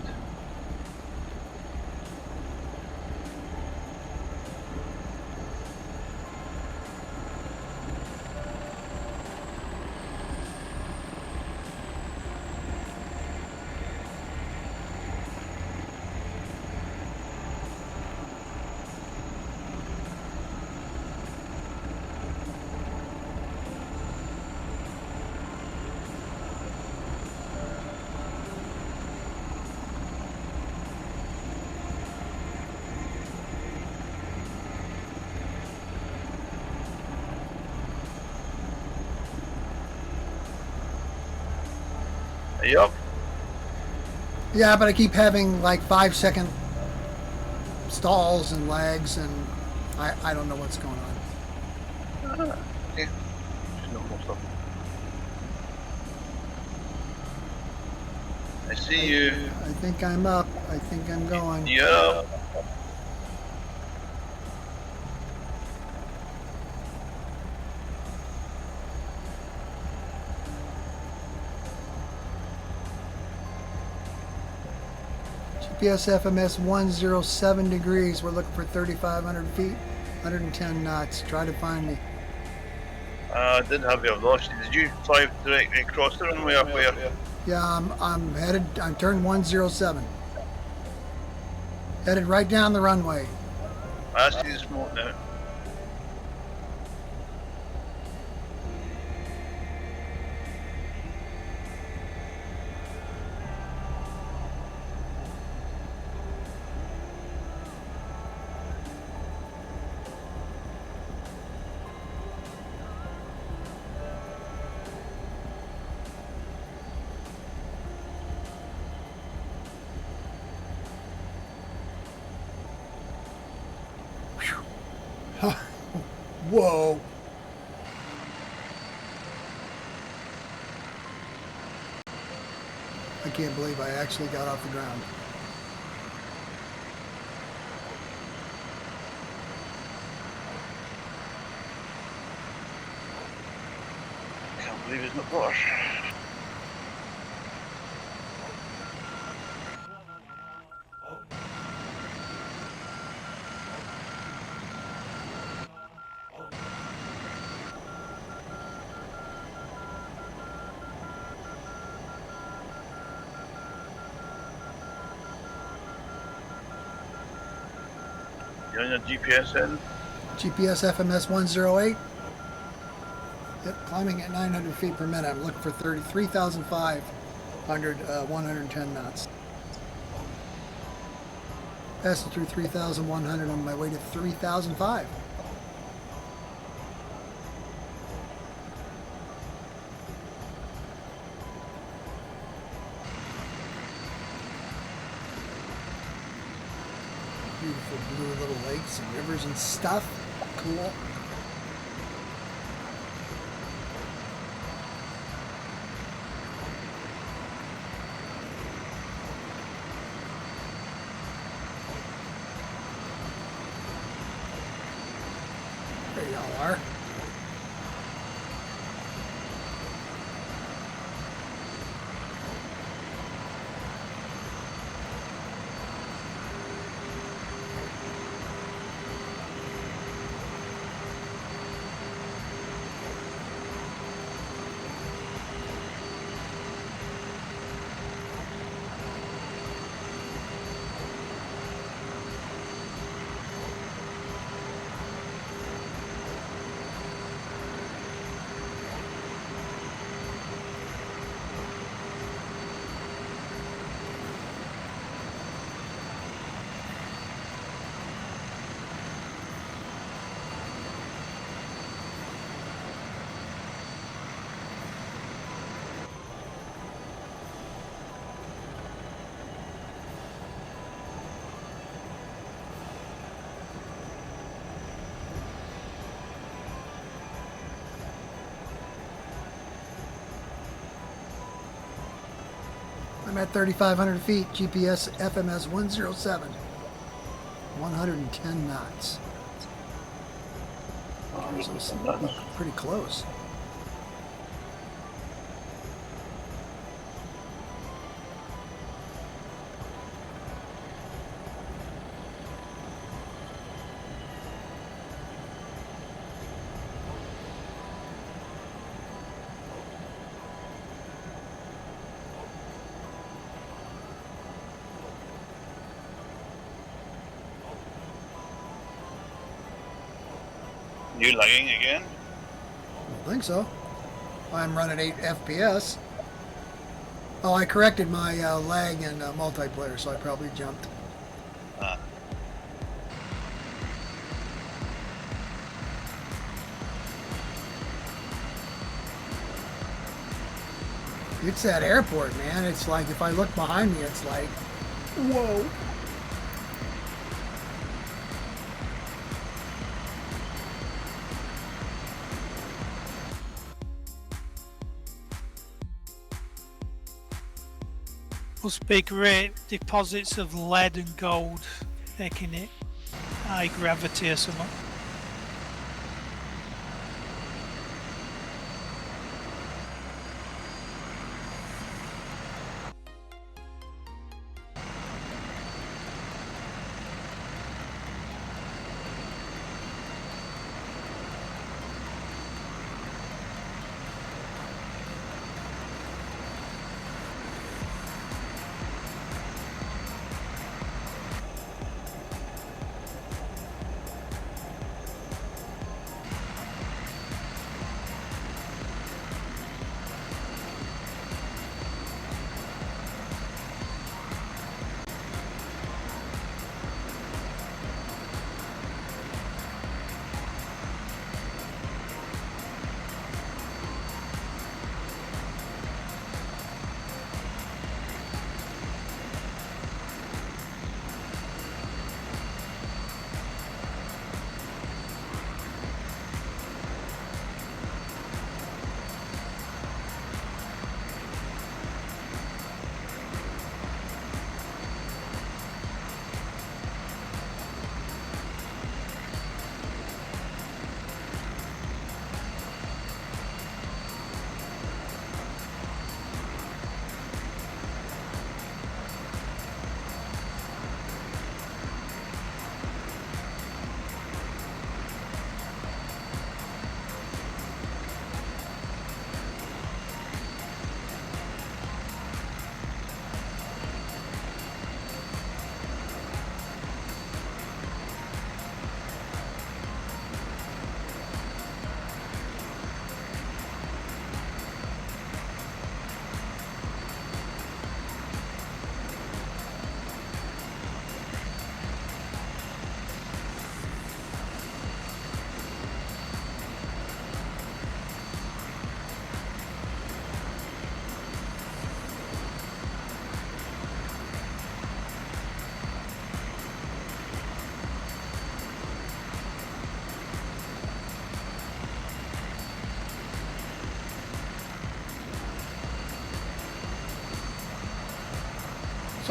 Are you up? Yeah, but I keep having like 5-second stalls and lags, and I don't know what's going on. Okay. Just normal stuff. I see you. I think I'm up. I think I'm going. You're up. GPS FMS 107 degrees. We're looking for 3,500 feet, 110 knots. Try to find me. I didn't have you. I've lost you. Did you fly directly across the runway up where? Yeah, I'm headed. I'm turned 107. Headed right down the runway. I see the smoke now. Whoa. I can't believe I actually got off the ground. Can't believe it's not water. You're on your GPS in? GPS FMS 108. Yep, climbing at 900 feet per minute. I'm looking for 33,500, 110 knots. Passing through 3,100 on my way to 3,005. Beautiful blue little lakes and rivers and stuff. Cool. There y'all are. I'm at 3,500 feet, GPS FMS 107, 110 knots. So it seems to be pretty close. You lagging again? I don't think so. I'm running 8 FPS. Oh, I corrected my lag in multiplayer, so I probably jumped. It's that airport, man. It's like if I look behind me, it's like, whoa. Must be great deposits of lead and gold, making it high gravity or something.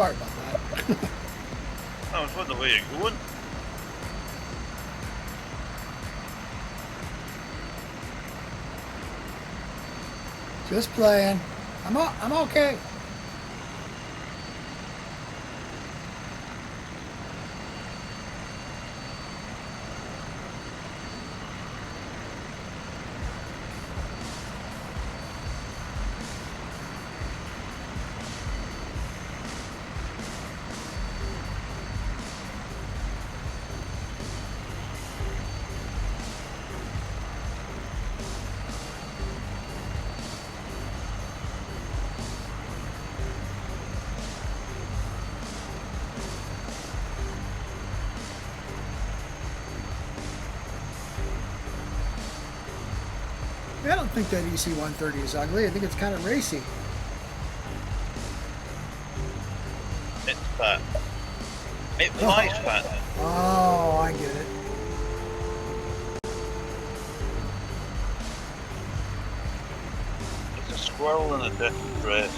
Sorry about that. I was wondering where you're going. Just playing. I'm okay. I don't think that EC-130 is ugly. I think it's kind of racy. It's fat. It flies fat. Oh, I get it. It's a squirrel in a different dress.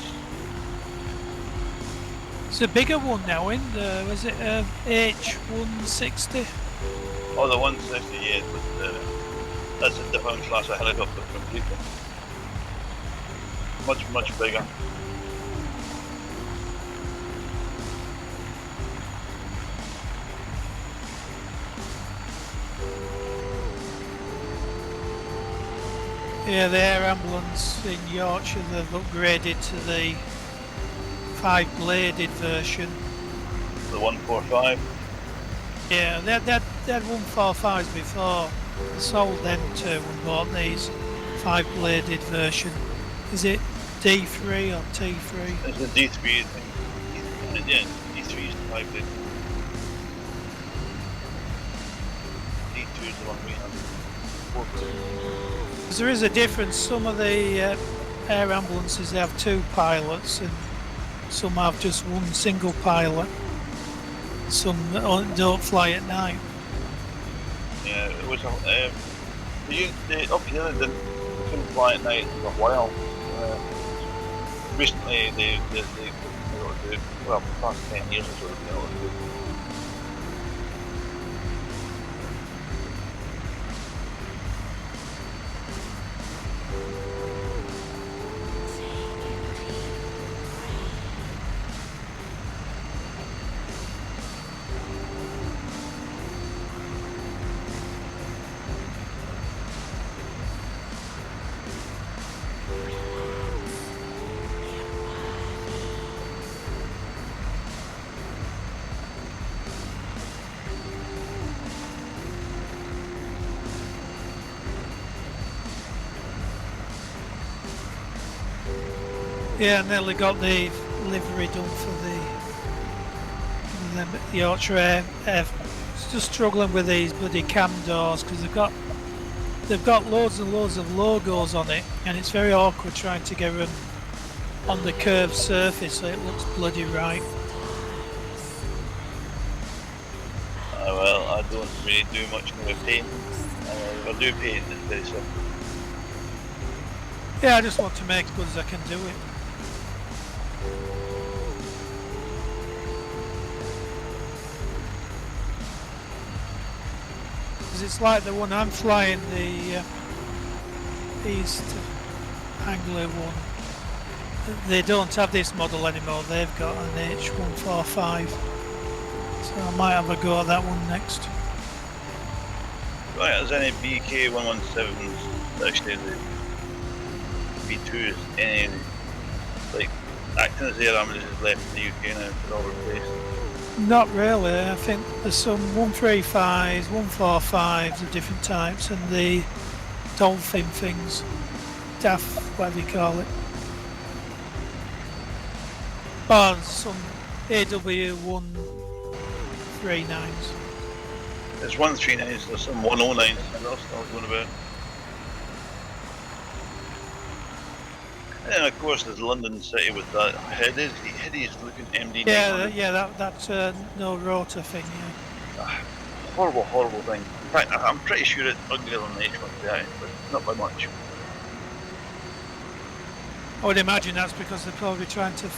It's a bigger one now, isn't there? Was it H160? Oh, the 160, yeah, but that's a different class of helicopter completely. Much bigger. Yeah, the air ambulance in Yorkshire, they've upgraded to the 5-bladed version. The 145. Yeah, they had 145s before. They sold them too and bought these 5-bladed version. Is it D3 or T3? It's the D3, I think. Yeah, D3 is the 5 blade. D2 is the one we have. 'Cause there is a difference. Some of the air ambulances, they have 2 pilots, and some have just 1 single pilot. Some don't fly at night. Yeah, it was up here they couldn't fly at night for a while. Recently they well, for the past 10 years or so, they've been able to do it. Yeah, and nearly got the livery done for the Yorkshire Air. It's just struggling with these bloody cam doors because they've got loads and loads of logos on it, and it's very awkward trying to get them on the curved surface so it looks bloody right. Well, I don't really do much in the way of painting. If I do paint, it's very simple. Yeah, I just want to make as good as I can do it. Because it's like the one I'm flying, the East Anglia one. They don't have this model anymore, they've got an H145. So I might have a go at that one next. Right, there's any BK117s, actually the B2s, any like acting as air ambulances left in the UK now, they're all replaced. Not really, I think there's some 135s, 145s of different types, and the dolphin things, DAF, whatever you call it. Oh, there's some AW139s. There's 139s, there's some 109s, and they're still going about. And then of course there's London City with that hideous looking MD900. Yeah, that no rotor thing, yeah. Horrible thing. In fact, I'm pretty sure it's uglier than the H130, but not by much. I would imagine that's because they're probably trying to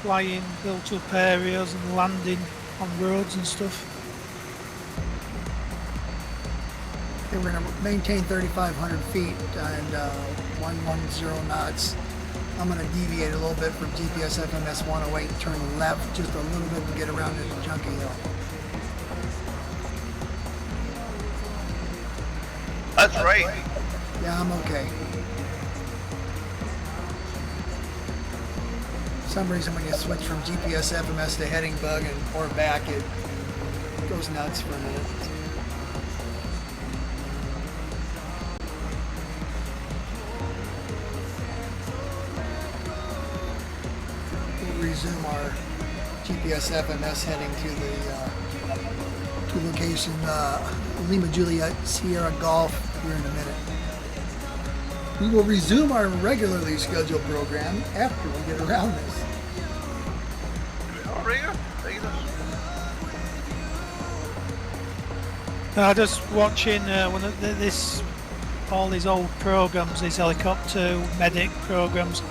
flying built-up areas and landing on roads and stuff. Okay, we're going to maintain 3,500 feet and 110 knots. I'm going to deviate a little bit from GPS FMS 108 and turn left just a little bit and get around into Junkie Hill. That's right. Yeah, I'm okay. For some reason when you switch from GPS FMS to heading bug and or back, it goes nuts for a minute. We'll resume our GPS FMS heading to location Lima Juliet Sierra Golf here in a minute. We will resume our regularly scheduled program after we get around this. Just watching all these old programs, these helicopter medic programs.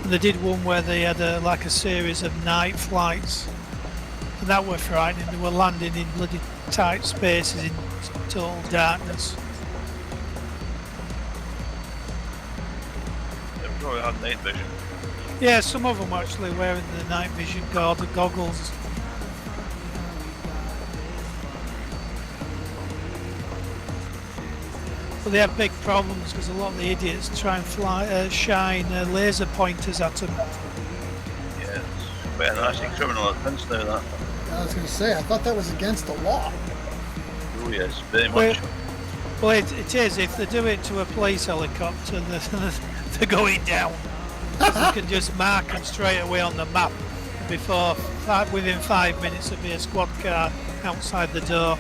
And they did one where they had like a series of night flights, and that were frightening. They were landing in bloody tight spaces in total darkness. They probably had night vision. Yeah, some of them actually wearing the night vision goggles. But they have big problems because a lot of the idiots try and shine laser pointers at them. Yeah, it's quite a nasty criminal offence now, that. I was going to say, I thought that was against the law. Oh yes, very much. Well, it is. If they do it to a police helicopter, they're going down. You can just mark them straight away on the map. Within 5 minutes, there'll be a squad car outside the door.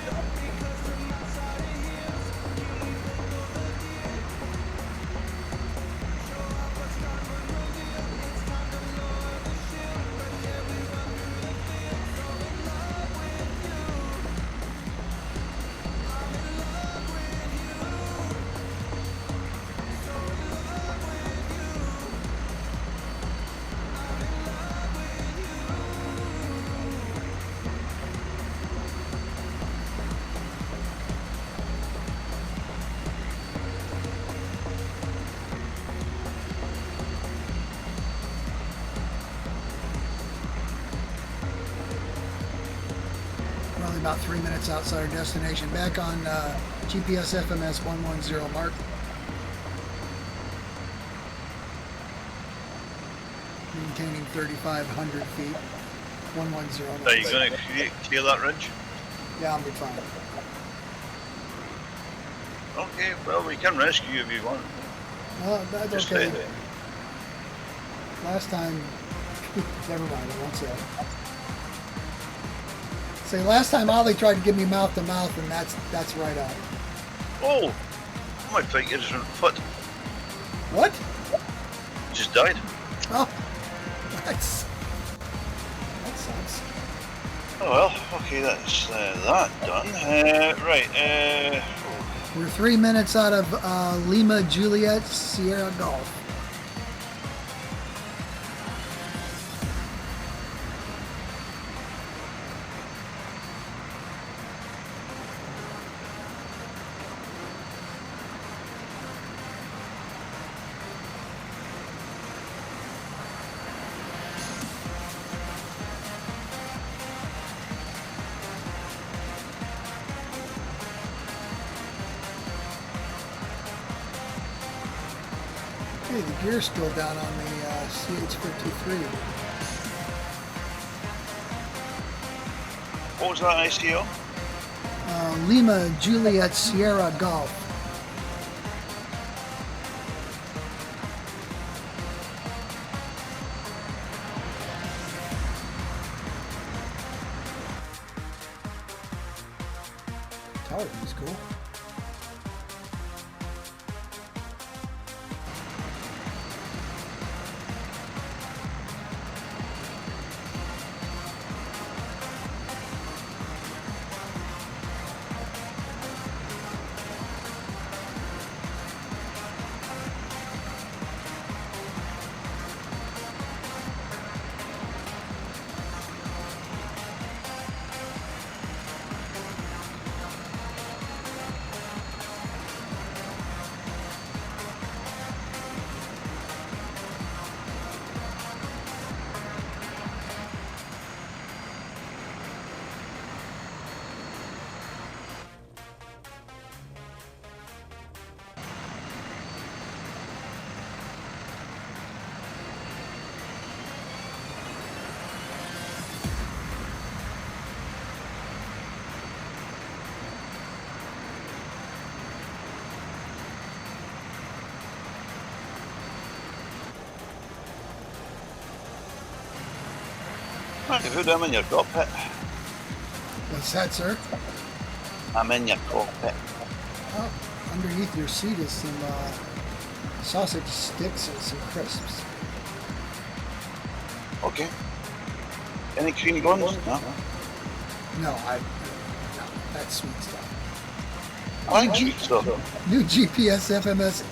About 3 minutes outside our destination. Back on GPS FMS 110 mark. Maintaining 3,500 feet. 110. Are you going to clear that ridge? Yeah, I'll be fine. Okay, well we can rescue you if you want. That's Just okay. stay there. Last time, never mind, I won't say. Say, last time Ollie tried to give me mouth to mouth, and that's right out. Oh, I might think you just went foot. What? You just died. Oh, that sucks. Oh well, okay, that's that done. Right, We're 3 minutes out of Lima Juliet Sierra Golf. Hey, the gear's still down on the CH-53. what was that ICO? Lima Juliet Sierra Golf. Tower is cool. Right, good, I'm in your cockpit. What's that, sir? I'm in your cockpit. Oh, underneath your seat is some sausage sticks and some crisps. Okay. Any creamy buns? No. No, that's sweet stuff. I like sweet stuff. New GPS FMS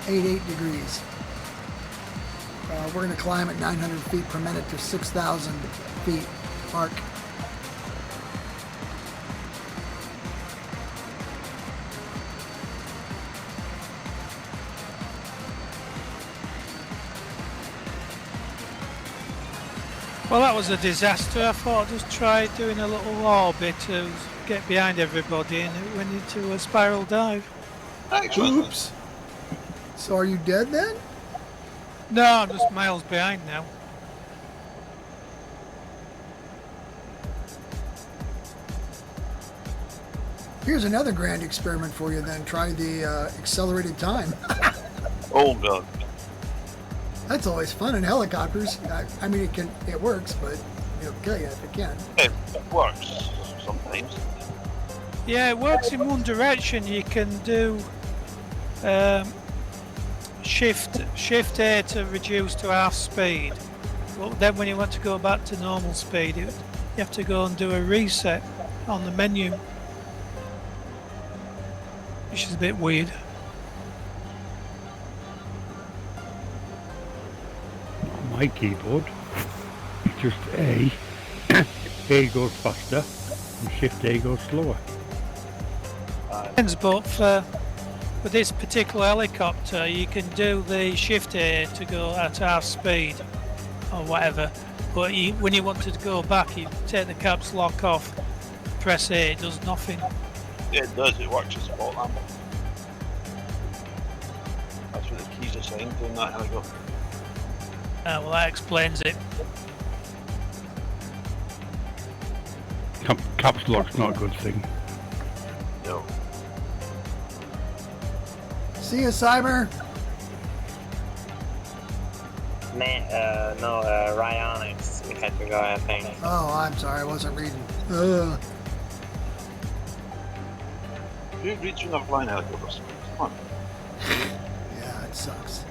88 degrees. We're going to climb at 900 feet per minute to 6,000 feet mark. Well, that was a disaster. I thought I'd just try doing a little orbit to get behind everybody, and it went into a spiral dive. Excellent. Oops. So are you dead then? No, I'm just miles behind now. Here's another grand experiment for you then. Try the accelerated time. Oh god. That's always fun in helicopters. I mean, it works, but it'll kill you if it can. It works sometimes. Yeah, it works in one direction. You can do shift A to reduce to half speed. But then when you want to go back to normal speed, you have to go and do a reset on the menu, which is a bit weird. My keyboard, just A. A goes faster and Shift A goes slower. But for this particular helicopter, you can do the Shift A to go at half speed or whatever. But when you want to go back, you take the caps lock off, press A, it does nothing. Yeah, it does. It works as spot lamp. That's what the keys are saying to in that helicopter. Well, that explains it. Caps lock's not a good thing. No. See you, Cyber. No, Ryonics. We had to go, I think. Oh, I'm sorry, I wasn't reading. Who reads from the flying helicopters? Come on. Yeah, it sucks.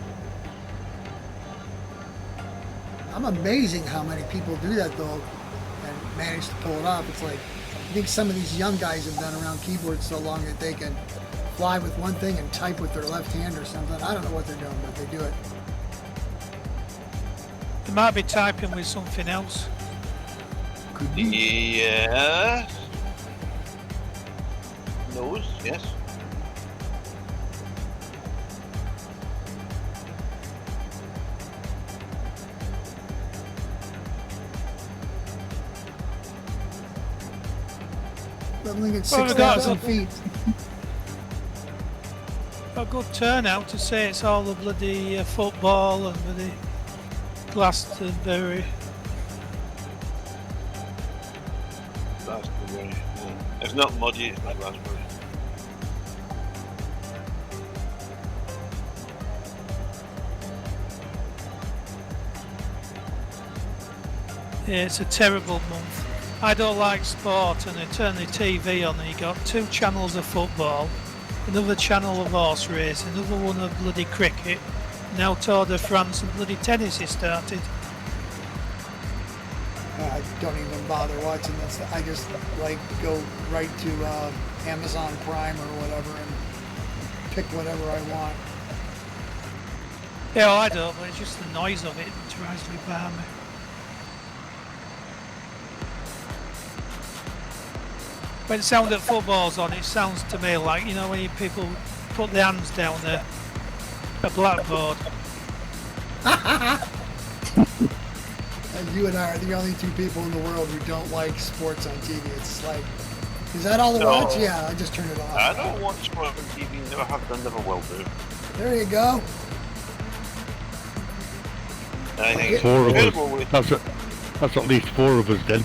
I'm amazing how many people do that though and manage to pull it off. It's like, I think some of these young guys have been around keyboards so long that they can fly with one thing and type with their left hand or something. I don't know what they're doing, but they do it. They might be typing with something else. Could be. Yes. Nose, yes. Leveling at Well, we got 6,000 feet. A good turnout to say it's all the bloody football and bloody Glastonbury. Glastonbury. Yeah. It's not muddy, it's not Glastonbury. Yeah, it's a terrible month. I don't like sport, and I turn the TV on and you got 2 channels of football, another channel of horse race, another one of bloody cricket, now Tour de France and bloody tennis is started. I don't even bother watching this. I just like go right to Amazon Prime or whatever and pick whatever I want. Yeah, well, I don't, but it's just the noise of it that drives me balmy. When the sound of football's on, it sounds to me like, you know, when people put their hands down a blackboard. And you and I are the only 2 people in the world who don't like sports on TV. It's like, is that all to watch? Yeah, I just turn it off. I don't watch sport on TV, never have done, never will do. There you go. And I think it's 4 of incredible us. with That's at least 4 of us then.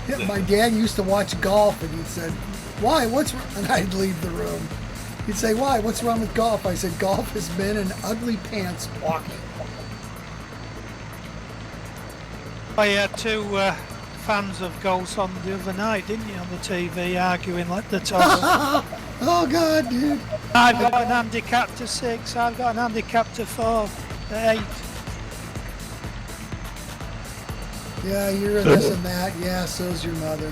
Yeah, my dad used to watch golf, and he said, "Why? What's wrong?" And I'd leave the room. He'd say, "Why? What's wrong with golf?" I said, "Golf has been in ugly pants walking." Oh, you had two fans of Ghosts on the other night, didn't you, on the TV, arguing like the top. Oh God, dude. I've got an handicap to 6, I've got an handicap to 4, to 8. Yeah, you're a this and that. Yeah, so's your mother.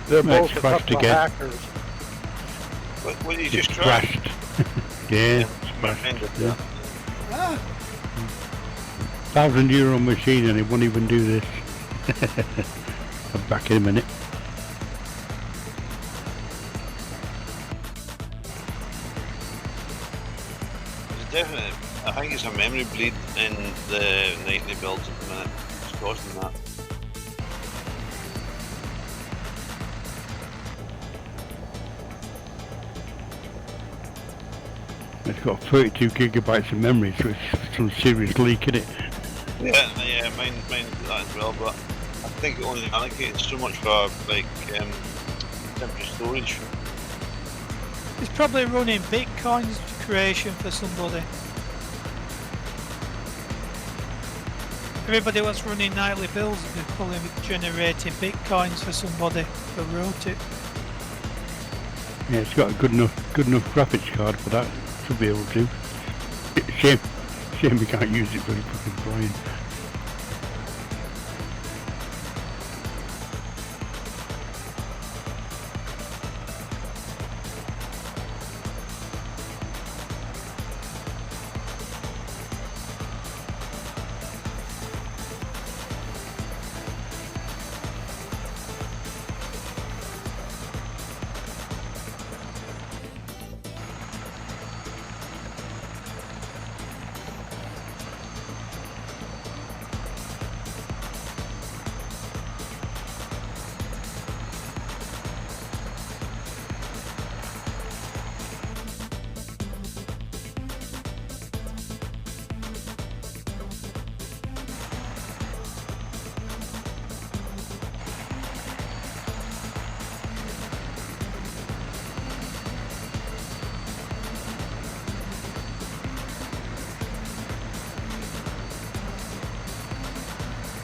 They're Let's both a crash couple of again. hackers. What did you It's just try? crashed. Yeah, smashed. Yeah. Ah, €1,000 machine and it won't even do this. I'm back in a minute. It's definitely, I think it's a memory bleed in the nightly builds at the minute. It's causing that. It's got 32 gigabytes of memory, so it's some serious leak in it. Yeah, mine did that as well, but I think it only allocates so much for like temporary storage. It's probably running Bitcoin's creation for somebody. Everybody was running nightly builds would be probably generating Bitcoins for somebody who wrote it. Yeah, it's got a good enough graphics card for that to be able to. Shame we can't use it for fucking flying.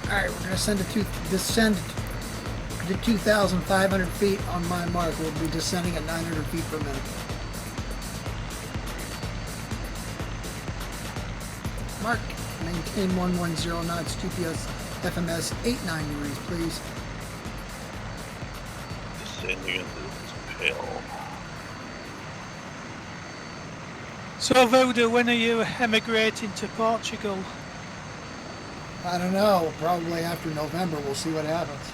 Alright, we're gonna descend to 2,500 feet on my mark. We'll be descending at 900 feet per minute. Mark, maintain 110 knots, GPS, FMS 89 degrees, please. Descending into this hell. So Voodoo, when are you emigrating to Portugal? I don't know, probably after November, we'll see what happens.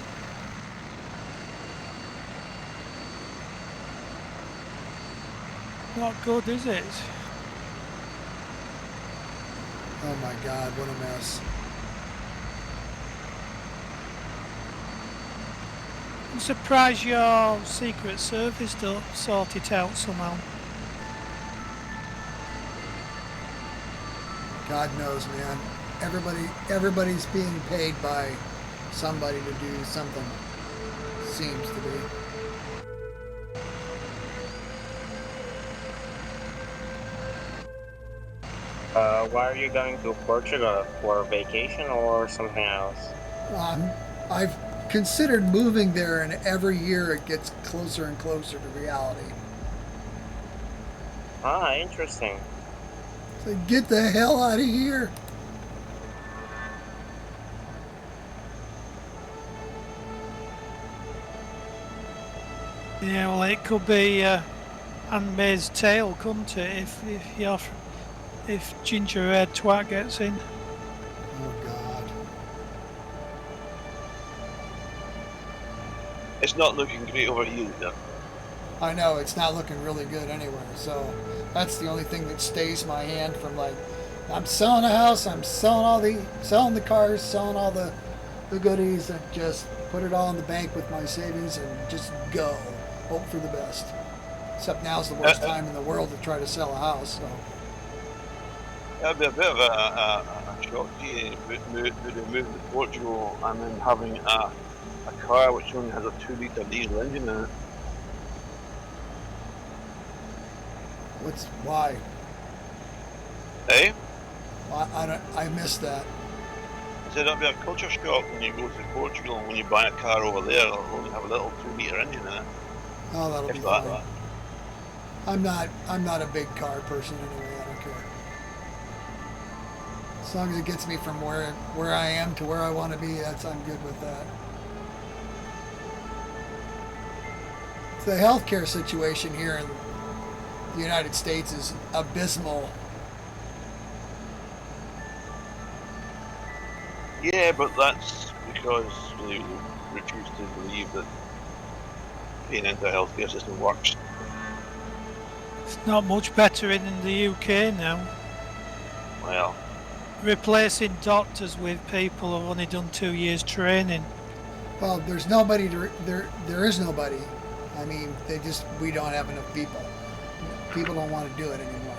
Not good, is it? Oh my God, what a mess. I'm surprised your Secret Service don't sort it out somehow. God knows, man. Everybody's being paid by somebody to do something. Seems to be. Why are you going to Portugal? For vacation or something else? I've considered moving there, and every year it gets closer and closer to reality. Ah, interesting. So get the hell out of here. Yeah, well, it could be Handmaid's Tale, couldn't it? If Gingerhead Twat gets in. Oh God. It's not looking great over here, though. I know, it's not looking really good anywhere, so that's the only thing that stays my hand from, like, I'm selling a house, I'm selling the cars, selling all the goodies, and just put it all in the bank with my savings and just go. Hope for the best. Except now's the worst time in the world to try to sell a house, so. That'd be a bit of a shock to you, moving to Portugal and then having a car which only has a 2-litre diesel engine in it. Why? Eh? I missed that. said it'll be a culture shock when you go to Portugal and when you buy a car over there, it'll only have a little 2-metre engine in it. Oh, that'll If be that, fine. I'm not a big car person anyway. I don't care. As long as it gets me from where I am to where I want to be, I'm good with that. The healthcare situation here in the United States is abysmal. Yeah, but that's because they refuse to believe that paying into a healthcare system works. It's not much better in the UK now. Well, Replacing doctors with people who've only done 2 years training. Well, there's nobody there is nobody. I mean, we don't have enough people. People don't want to do it anymore.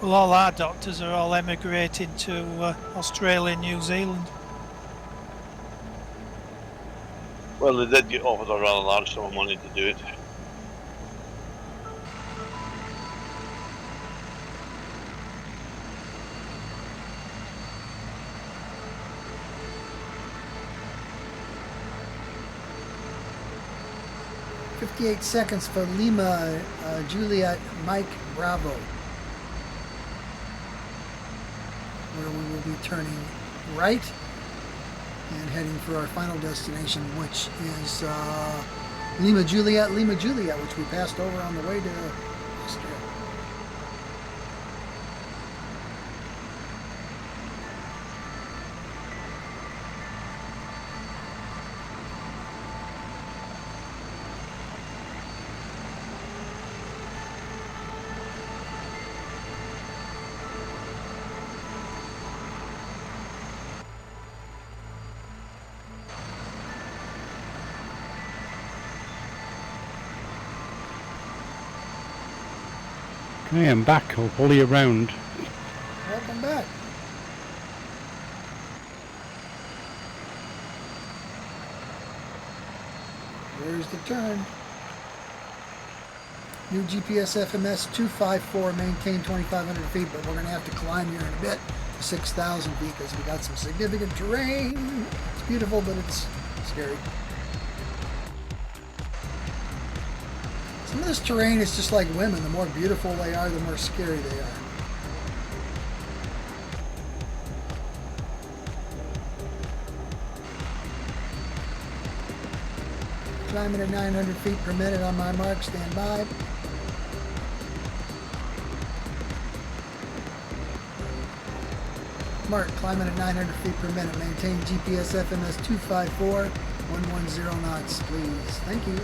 Well, all our doctors are all emigrating to Australia and New Zealand. well, they did get offered a rather large sum of money to do it. "58 seconds for Lima, Juliet, Mike, Bravo." Where we will be turning right and heading for our final destination, which is Lima, Juliet, which we passed over on the way to Austria. Okay, I'm back. I'll pull you around. Welcome back. Where's the turn? New GPS FMS 254, maintain 2,500 feet, but we're going to have to climb here in a bit to 6,000 feet because we got some significant terrain. It's beautiful, but it's scary. Some of this terrain is just like women. The more beautiful they are, the more scary they are. Climbing at 900 feet per minute on my mark. Stand by. Mark, climbing at 900 feet per minute. Maintain GPS FMS 254, 110 knots, please. Thank you.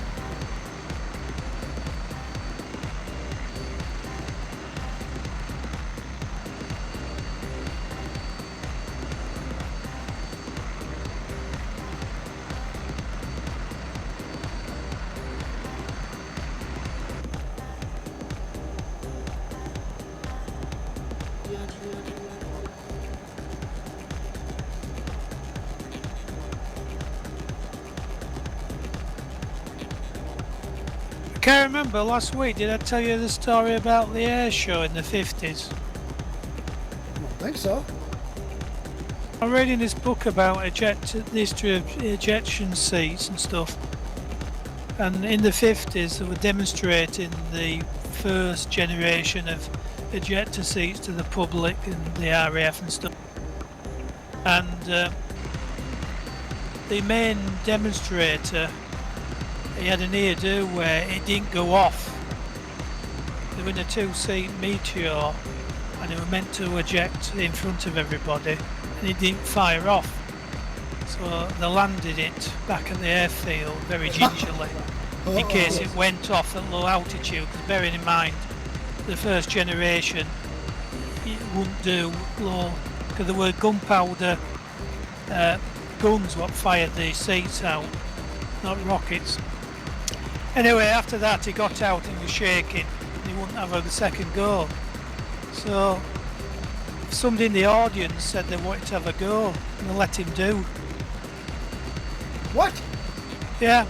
I can't remember last week, did I tell you the story about the air show in the 50s? I don't think so. I'm reading this book about the history of ejection seats and stuff. And in the 50s they were demonstrating the first generation of ejector seats to the public and the RAF and stuff. And the main demonstrator, he had an ear-do where it didn't go off. They were in a 2-seat Meteor and they were meant to eject in front of everybody and it didn't fire off. So they landed it back at the airfield very gingerly in case it went off at low altitude. Because bearing in mind, the first generation, it wouldn't do low, because there were gunpowder guns what fired the seats out, not rockets. Anyway, after that he got out and was shaking and he wouldn't have a second go. So somebody in the audience said they wanted to have a go and they let him do. What? Yeah.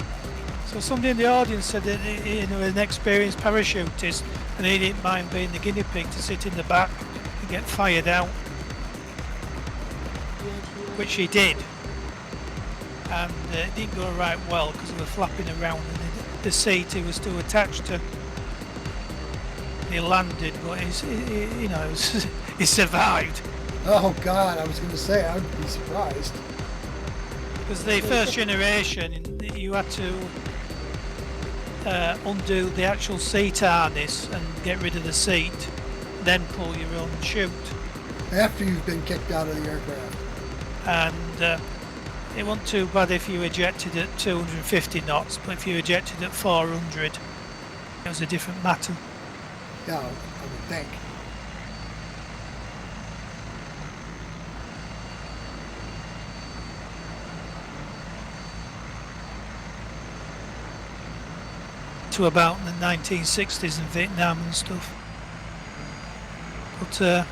So somebody in the audience said that he was an experienced parachutist and he didn't mind being the guinea pig to sit in the back and get fired out. which he did, and it didn't go right well because they were flapping around, and the seat he was still attached to. He landed, but he survived. Oh God, I was going to say, I would be surprised. Because the first generation, you had to undo the actual seat harness and get rid of the seat, then pull your own chute. After you've been kicked out of the aircraft. And it wasn't too bad if you ejected at 250 knots, but if you ejected at 400, it was a different matter. Yeah, I would think. To about the 1960s in Vietnam and stuff. But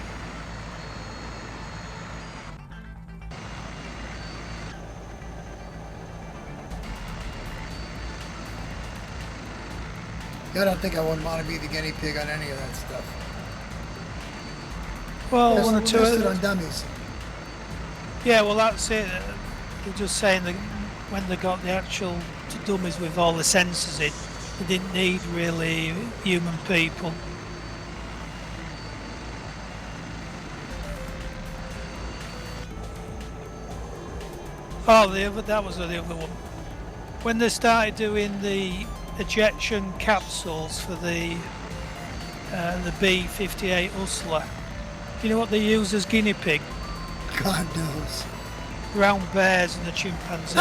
I don't think I would want to be the guinea pig on any of that stuff. well, Just one or two. listed on dummies. Yeah, well, that's it. They're just saying that when they got the actual dummies with all the sensors in, they didn't need really human people. Oh, that was the other one. When they started doing the ejection capsules for the B-58 Hustler, do you know what they use as guinea pig? God knows. Brown bears and a chimpanzee.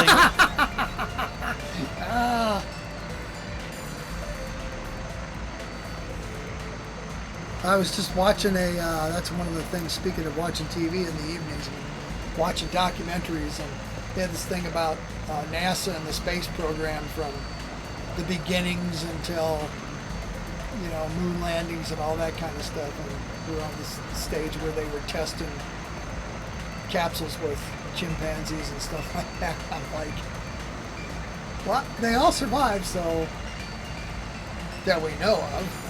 I was just watching that's one of the things, speaking of watching TV in the evenings, watching documentaries, and they had this thing about NASA and the space program from the beginnings until, moon landings and all that kind of stuff. And we were on this stage where they were testing capsules with chimpanzees and stuff like that. I'm like, well, they all survived, so that we know of.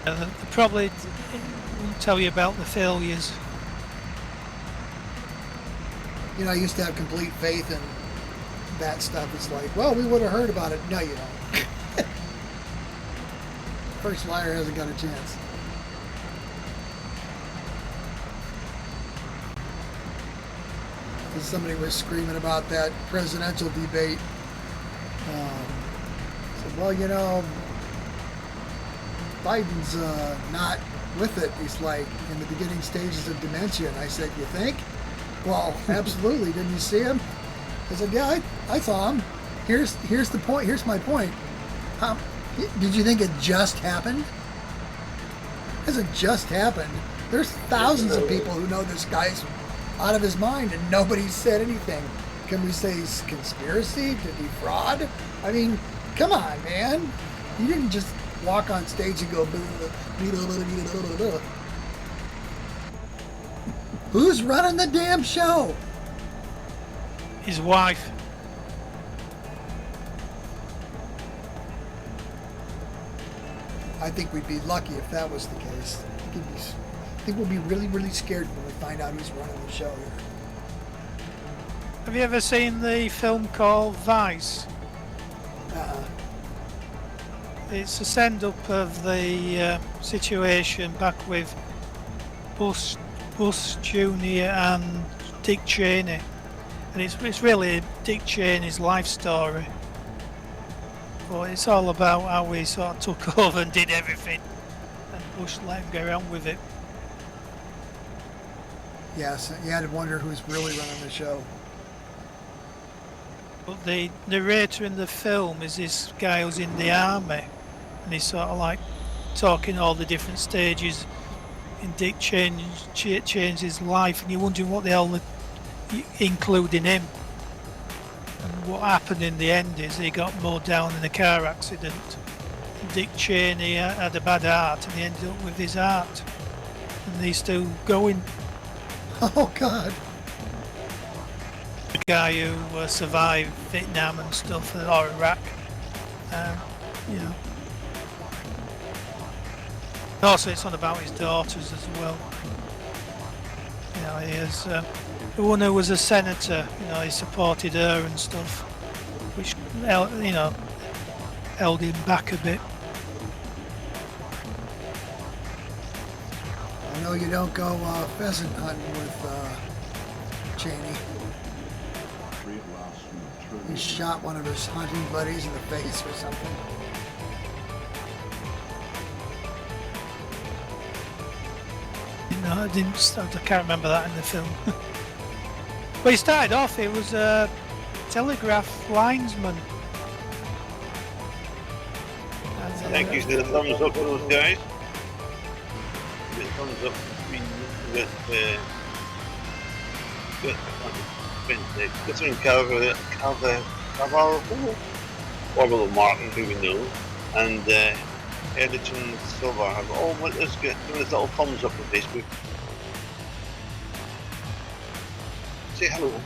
They probably won't tell you about the failures. I used to have complete faith in that stuff. It's like, well, we would have heard about it. No, you don't. First liar hasn't got a chance. Somebody was screaming about that presidential debate. Said, well, Biden's not with it. He's like in the beginning stages of dementia. And I said, you think? Well, absolutely. Didn't you see him? I said, yeah, I saw him. Here's the point. Here's my point. Did you think it just happened? It hasn't just happened. There's thousands of people who know this guy's out of his mind and nobody said anything. Can we say he's conspiracy? Did he fraud? I mean, come on, man. You didn't just walk on stage and go blah, blah, blah, blah, blah, blah. Who's running the damn show? His wife. I think we'd be lucky if that was the case. I think we'll be really, really scared when we find out who's running the show here. Have you ever seen the film called Vice? It's a send-up of the situation back with Bush Jr. and Dick Cheney, and it's really Dick Cheney's life story. But it's all about how he sort of took over and did everything, and Bush let him get on with it. Yes, you had to wonder who's really running the show. But the narrator in the film is this guy who's in the army, and he's sort of like talking all the different stages in Dick Cheney's life, and you're wondering what the hell including him. And what happened in the end is he got mowed down in a car accident. Dick Cheney had a bad heart, and he ended up with his heart, and he's still going. Oh God! The guy who survived Vietnam and stuff, or Iraq, Also, it's on about his daughters as well. You know, he has the one who was a senator. You know, he supported her and stuff, which you know held him back a bit. I know you don't go pheasant hunting with Cheney. He shot one of his hunting buddies in the face or something. No, I can't remember that in the film. But he started off, he was a telegraph linesman. Thank you for the thumbs up for those guys. The thumbs up with Catherine Cavallo, Orville Martin, who we know, and Edison Silver have all went this good, doing this little thumbs up on Facebook. Say hello.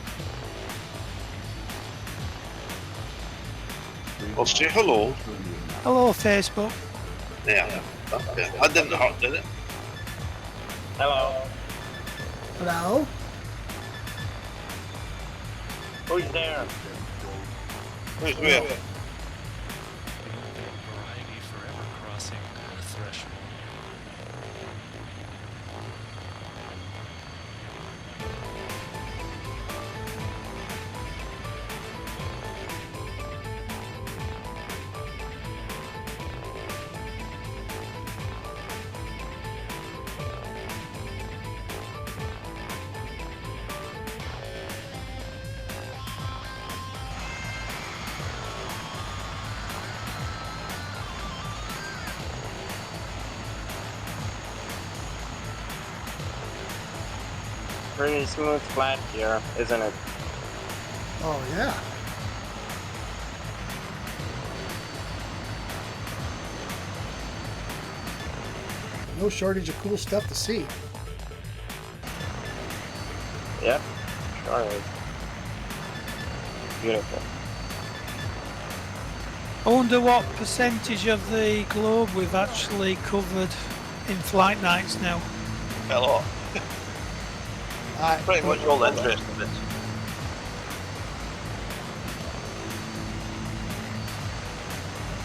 Well, say hello. Hello, Facebook. Yeah, okay. That didn't hurt, did it? Hello. Hello? Who's there? Where's Will? Variety forever crossing the threshold. Pretty smooth flat here, isn't it? Oh, yeah. No shortage of cool stuff to see. Yep, sure is. Beautiful. I wonder what percentage of the globe we've actually covered in flight nights now. Hello. Pretty much all the interesting bits.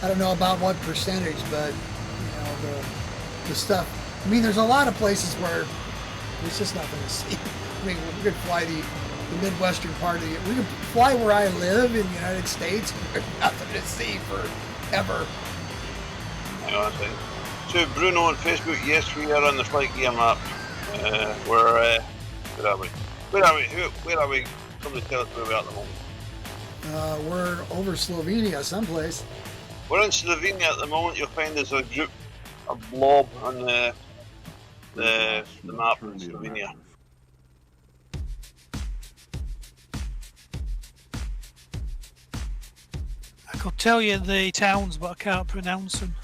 I don't know about what percentage, but you know the stuff. I mean, there's a lot of places where there's just nothing to see. I mean, we could fly the Midwestern part of the. We could fly where I live in the United States. There's nothing to see forever. Hang on a second. To Bruno on Facebook, yes, we are on the flight gear map. Where are we? Where are we? Somebody tell us where we are at the moment. We're over Slovenia someplace. We're in Slovenia at the moment. You'll find there's a group, a blob on the map in Slovenia. I could tell you the towns, but I can't pronounce them.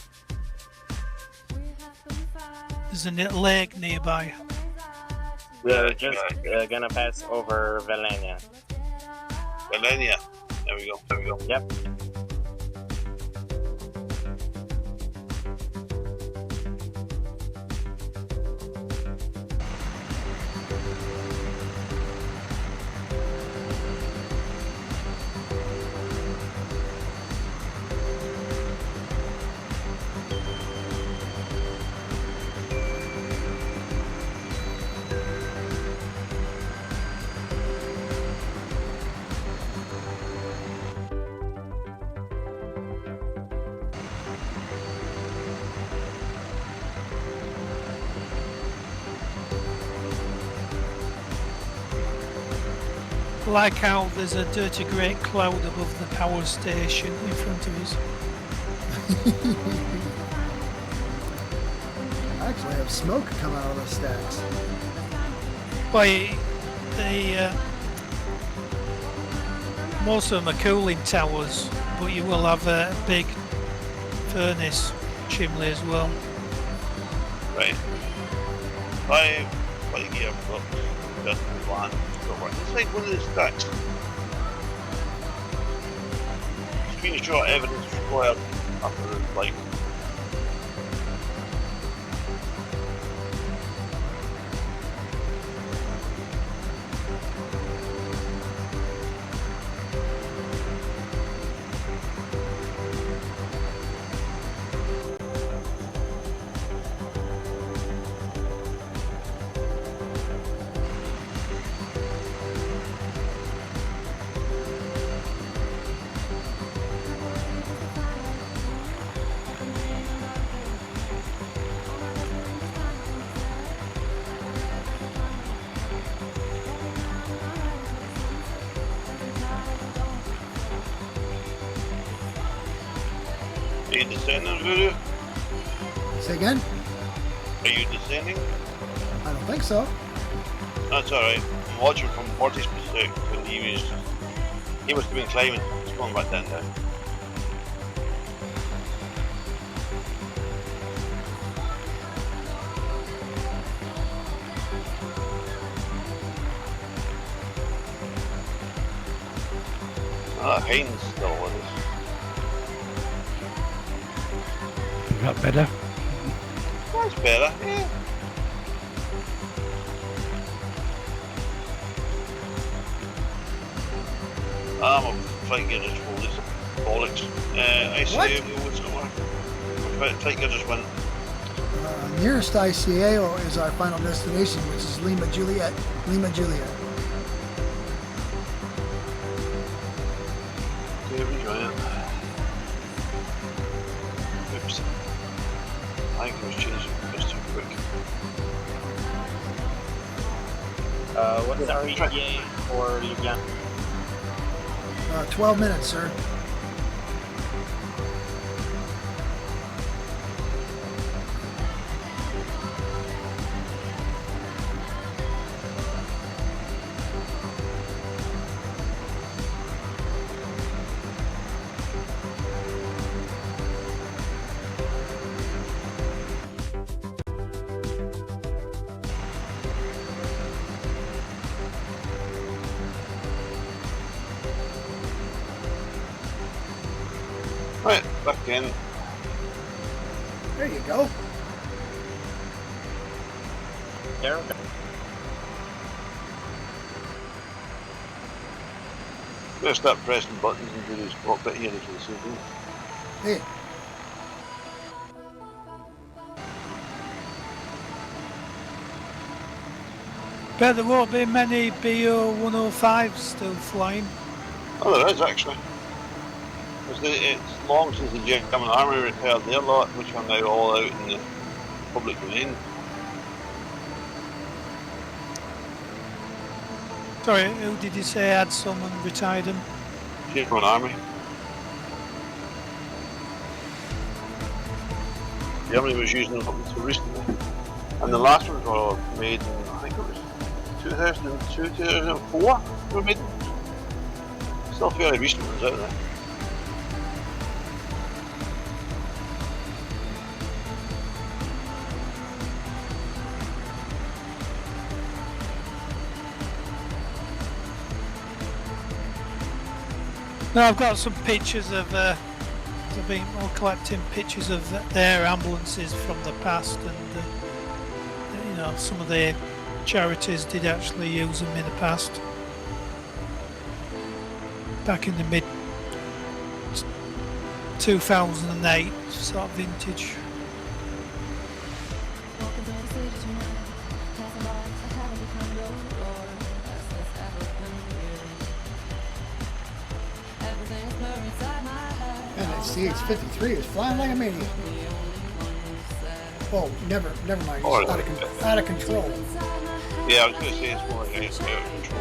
There's a lake nearby. We're just gonna pass over Velenia. Velenia. There we go. Yep. I like how there's a dirty grey cloud above the power station in front of us. Actually, I have smoke come out of the stacks. Well, most of them are cooling towers, but you will have a big furnace chimney as well. Right. Flight gear book. Just one. It's like one of the stacks. Screenshot evidence required after the flight. Are you descending, Voodoo? Say again? Are you descending? I don't think so. That's alright. I'm watching from 40's perspective and he must have been climbing. He's going back down there. Ah, Haynes still with us. Is that better? That's better, yeah. I'm a flight gear just hold this bollocks. ICAO, what's going on? Flight gear just went. Nearest ICAO is our final destination, which is Lima Juliet. Lima Juliet. Here we go. Oops. I think it was changing just too quick. What's our ETA for Ljubljana? 12 minutes, sir. Right, back in. There you go. There we go. Better start pressing buttons and do this cockpit here if you see them. Hey, Bet there won't be many BO 105s still flying. Oh, there is actually. It's long since the German Army retired their lot, which are now all out in the public domain. Sorry, who did you say had some and retired them? German Army. Germany was using them up until recently. And the last ones were made in, I think it was 2002, 2004 they were made. Still fairly recent ones out there. No, I've got some pictures of, I've been collecting pictures of their ambulances from the past, and you know, some of the charities did actually use them in the past, back in the mid 2008 sort of vintage. CH-53 is flying like a maniac. Oh, never mind. It's out of control. Yeah, I was going to say it's more like it's out of control.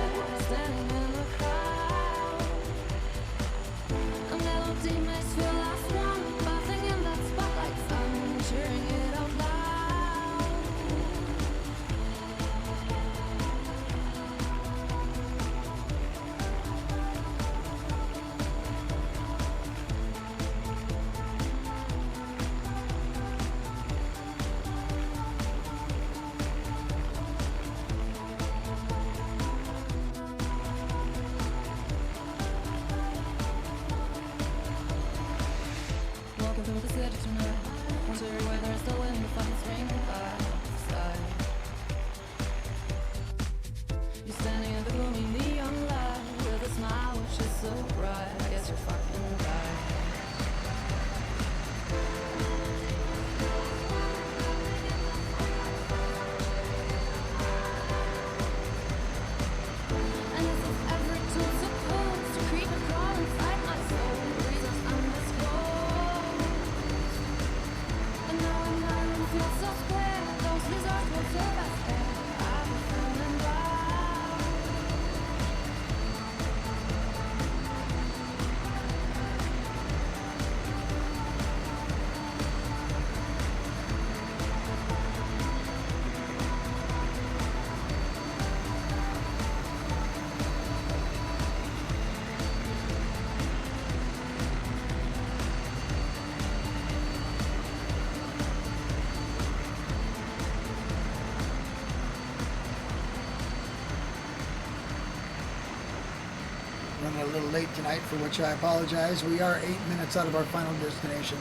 Running a little late tonight, for which I apologize. We are 8 minutes out of our final destination.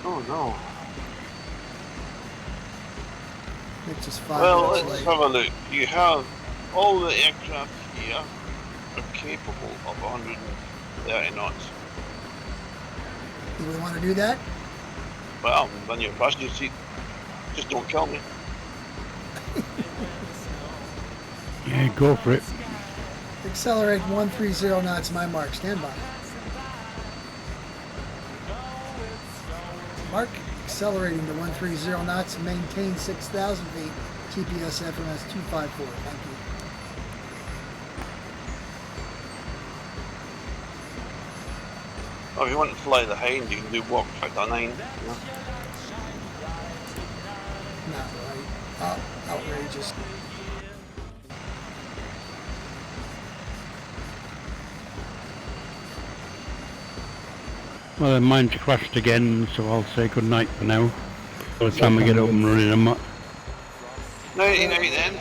Oh no. It's just 5 Well, minutes let's late. have a look. You have all the aircraft here are capable of 130 knots. Do we want to do that? Well, on your passenger seat. Just don't kill me. Yeah, go for it. Accelerate 130 knots, my mark. Stand by. Mark, accelerating to 130 knots. Maintain 6,000 feet. TPS FMS 254. Thank you. Oh, if you want to fly the hind, you can do walk factor 9. Not right. Outrageous. Well, mine's crashed again, so I'll say good night for now. By the time we get up and running, I'm up. Nighty night then.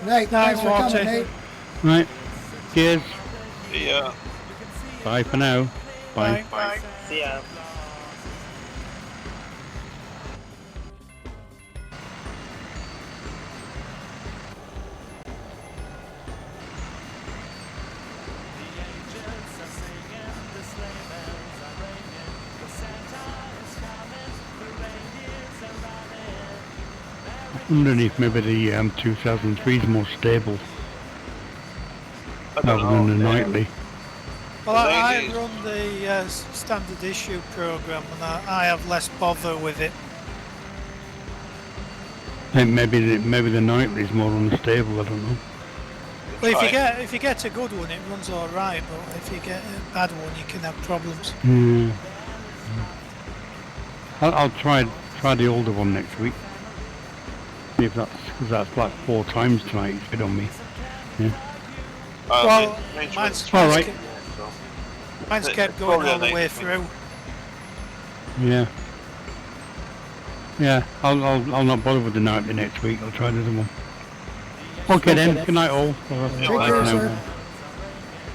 Night. Thanks for Walter. coming, Nate. Right. Cheers. See ya. Bye for now. Bye. Bye. See ya. Wondering if maybe the 2003 is more stable I don't rather than the know. nightly. Well, I Ladies. run the standard issue program, and I have less bother with it. I think maybe the nightly is more unstable. I don't know. Well, Try. if you get a good one, it runs all right. But if you get a bad one, you can have problems. Yeah. I'll try the older one next week. See if that's like 4 times tonight. It's been on me. Yeah. Well, mine's mine's, All right. so. mine's It's kept going probably a all the way nice thing. through. Yeah. Yeah. I'll not bother with the nightly next week. I'll try the other one. Okay then. Good night all. Take care, sir.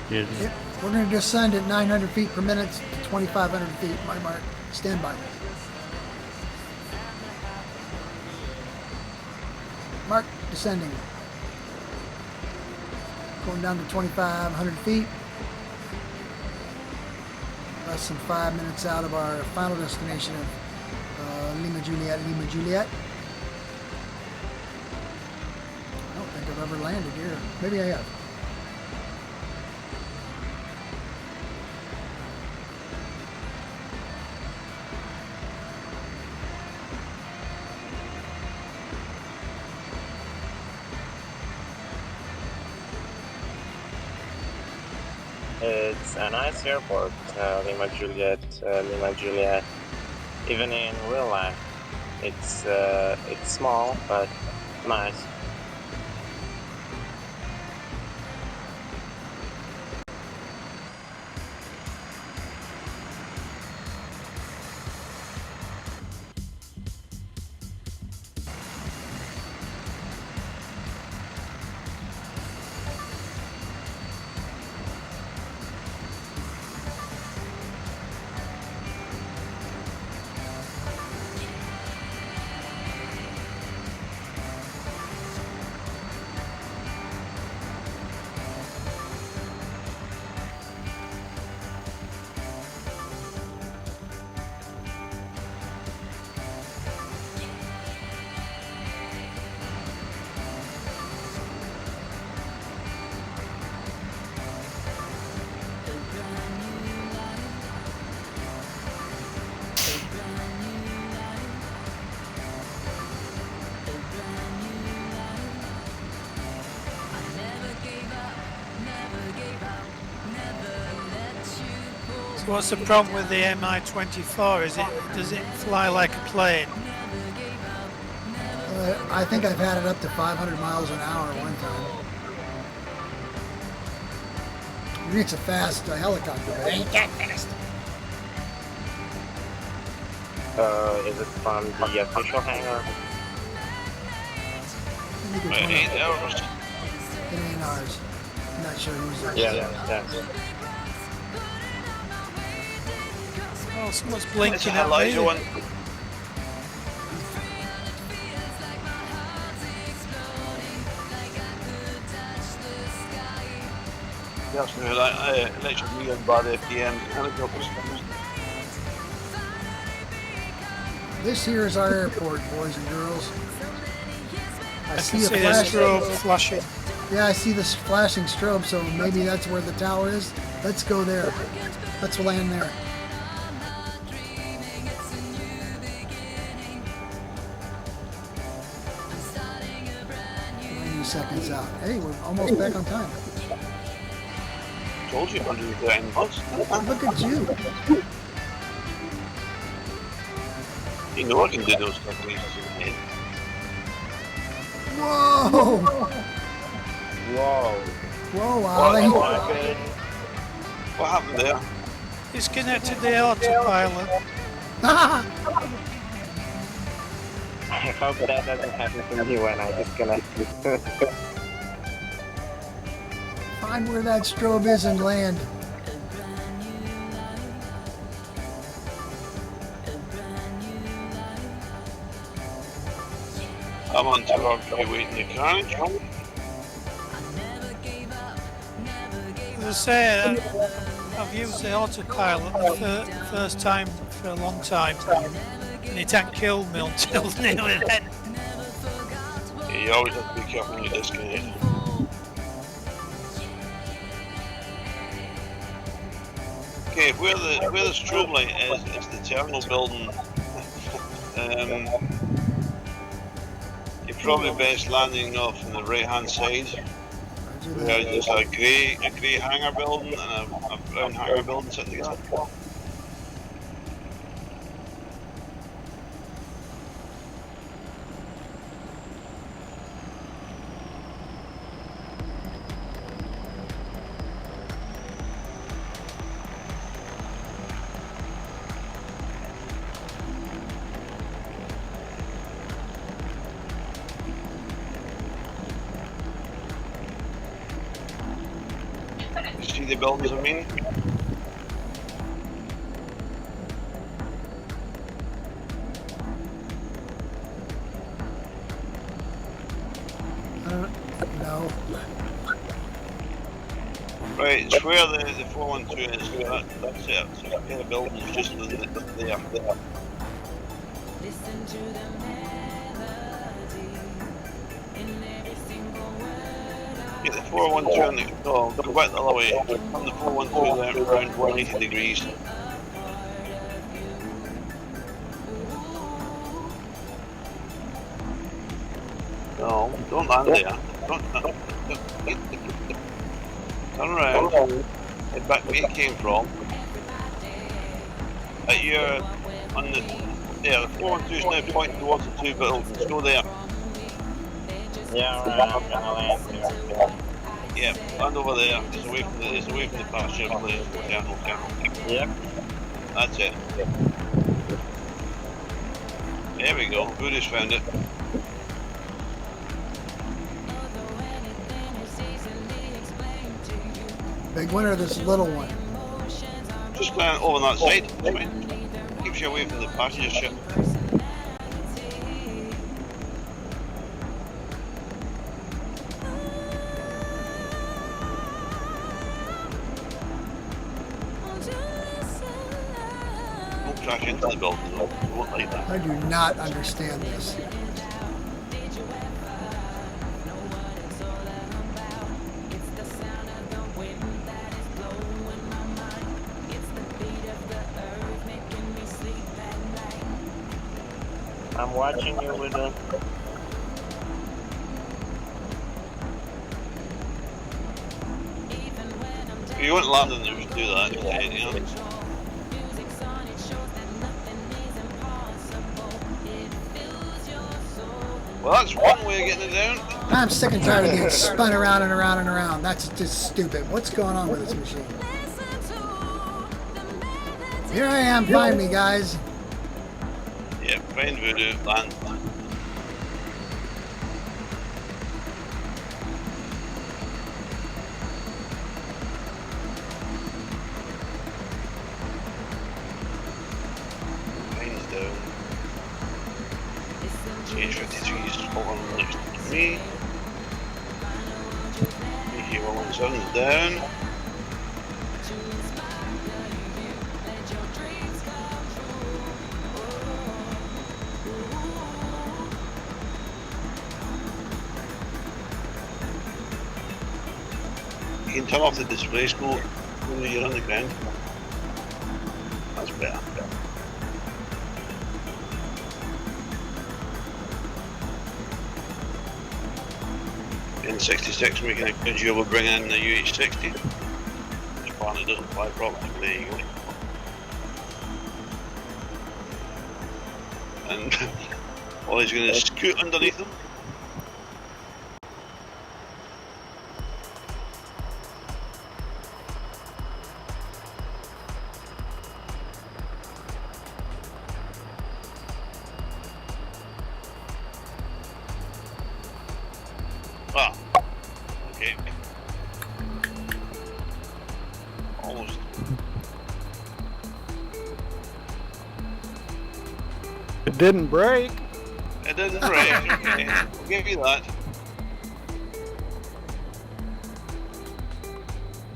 Yes. Yep. We're going to descend at 900 feet per minute to 2,500 feet. My mark. Stand by. Mark, descending. Going down to 2,500 feet. Less than 5 minutes out of our final destination of Lima Juliet. I don't think I've ever landed here. Maybe I have. It's a nice airport, Lima Juliet. Even in real life, it's small but nice. What's the problem with the Mi-24? Does it fly like a plane? I think I've had it up to 500 miles an hour one time. It's a fast helicopter, but it ain't that fast. Is it from the official hangar? I think it's 8 hours. It ain't ours. I'm not sure who's ours. Yeah. Oh, someone's It's blinking a at Elijah me. one. Yes, no, that electric wheel by the FDM helicopters. This here is our airport, boys and girls. I I see can a see the flash. strobe flashing. Yeah, I see this flashing strobe, so maybe that's where the tower is. Let's go there. Let's land there. Seconds out. Hey, we're almost back on time. Told you 130 bucks. Look at you. You know I can do those techniques. Whoa! Whoa. Whoa, Ollie. What happened there? Disconnected the autopilot. I hope that doesn't happen to me when I disconnect. Find where that strobe is and land. I'm on tour waiting the carriage. As I say, I've used the autopilot the first time for a long time, and it hadn't killed me until nearly then. Yeah, you always have to be careful when you disconnect. Okay, where the strobe light is the terminal building. You're probably best landing off on the right hand side. Where there's a grey hangar building and a brown hangar building sitting together. See the buildings I mean? No. Right, it's where the 412 is. That's it. So the kind of building is just there. Get the 412 and go back the other way. On the 412 there around 180 degrees. No, don't land there. Turn around. Head back where you came from. At your on the the 412 is now pointing towards the two buildings. Go there. Yeah, I'm gonna land here. Yeah, land over there. It's away from the pasture place. Yeah. Yep. That's it. There we go. Buddha's found it. Big one or this little one? Just land over on that side. It's fine. Keeps you away from the passenger ship. Don't crash into the building though. You won't like that. I do not understand this. I'm watching you with a... You wouldn't land in there if you do that. You know? Well, that's one way of getting it down. I'm sick and tired of getting spun around and around and around. That's just stupid. What's going on with this machine? Here I am. Find me, guys. Yeah, find Voodoo, land. 53 is over next to me. 117 is down. You can turn off the display scope when you're on the ground. That's better. In 66, making a good job of bringing in the UH-60. Apparently it doesn't fly properly, but there you go. And Ollie's going to scoot underneath them. Ah, okay. Almost. It didn't break. It didn't break, okay. I'll give you that.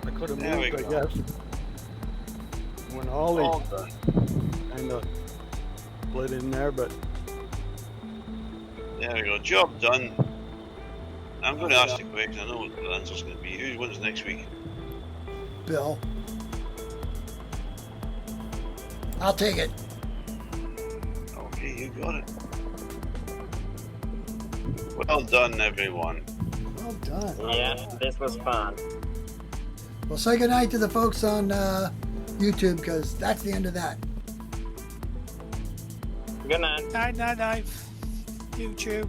I could have There we moved, I go. guess. When All Ollie done. kind of split in there, but There we go, job done. I'm going to ask the question, I know what the answer's going to be. Who wins next week? Bill. I'll take it. Okay, you got it. Well done, everyone. Well done. Yeah, this was fun. Well, say goodnight to the folks on YouTube, because that's the end of that. Good night. Night, night, night. YouTube.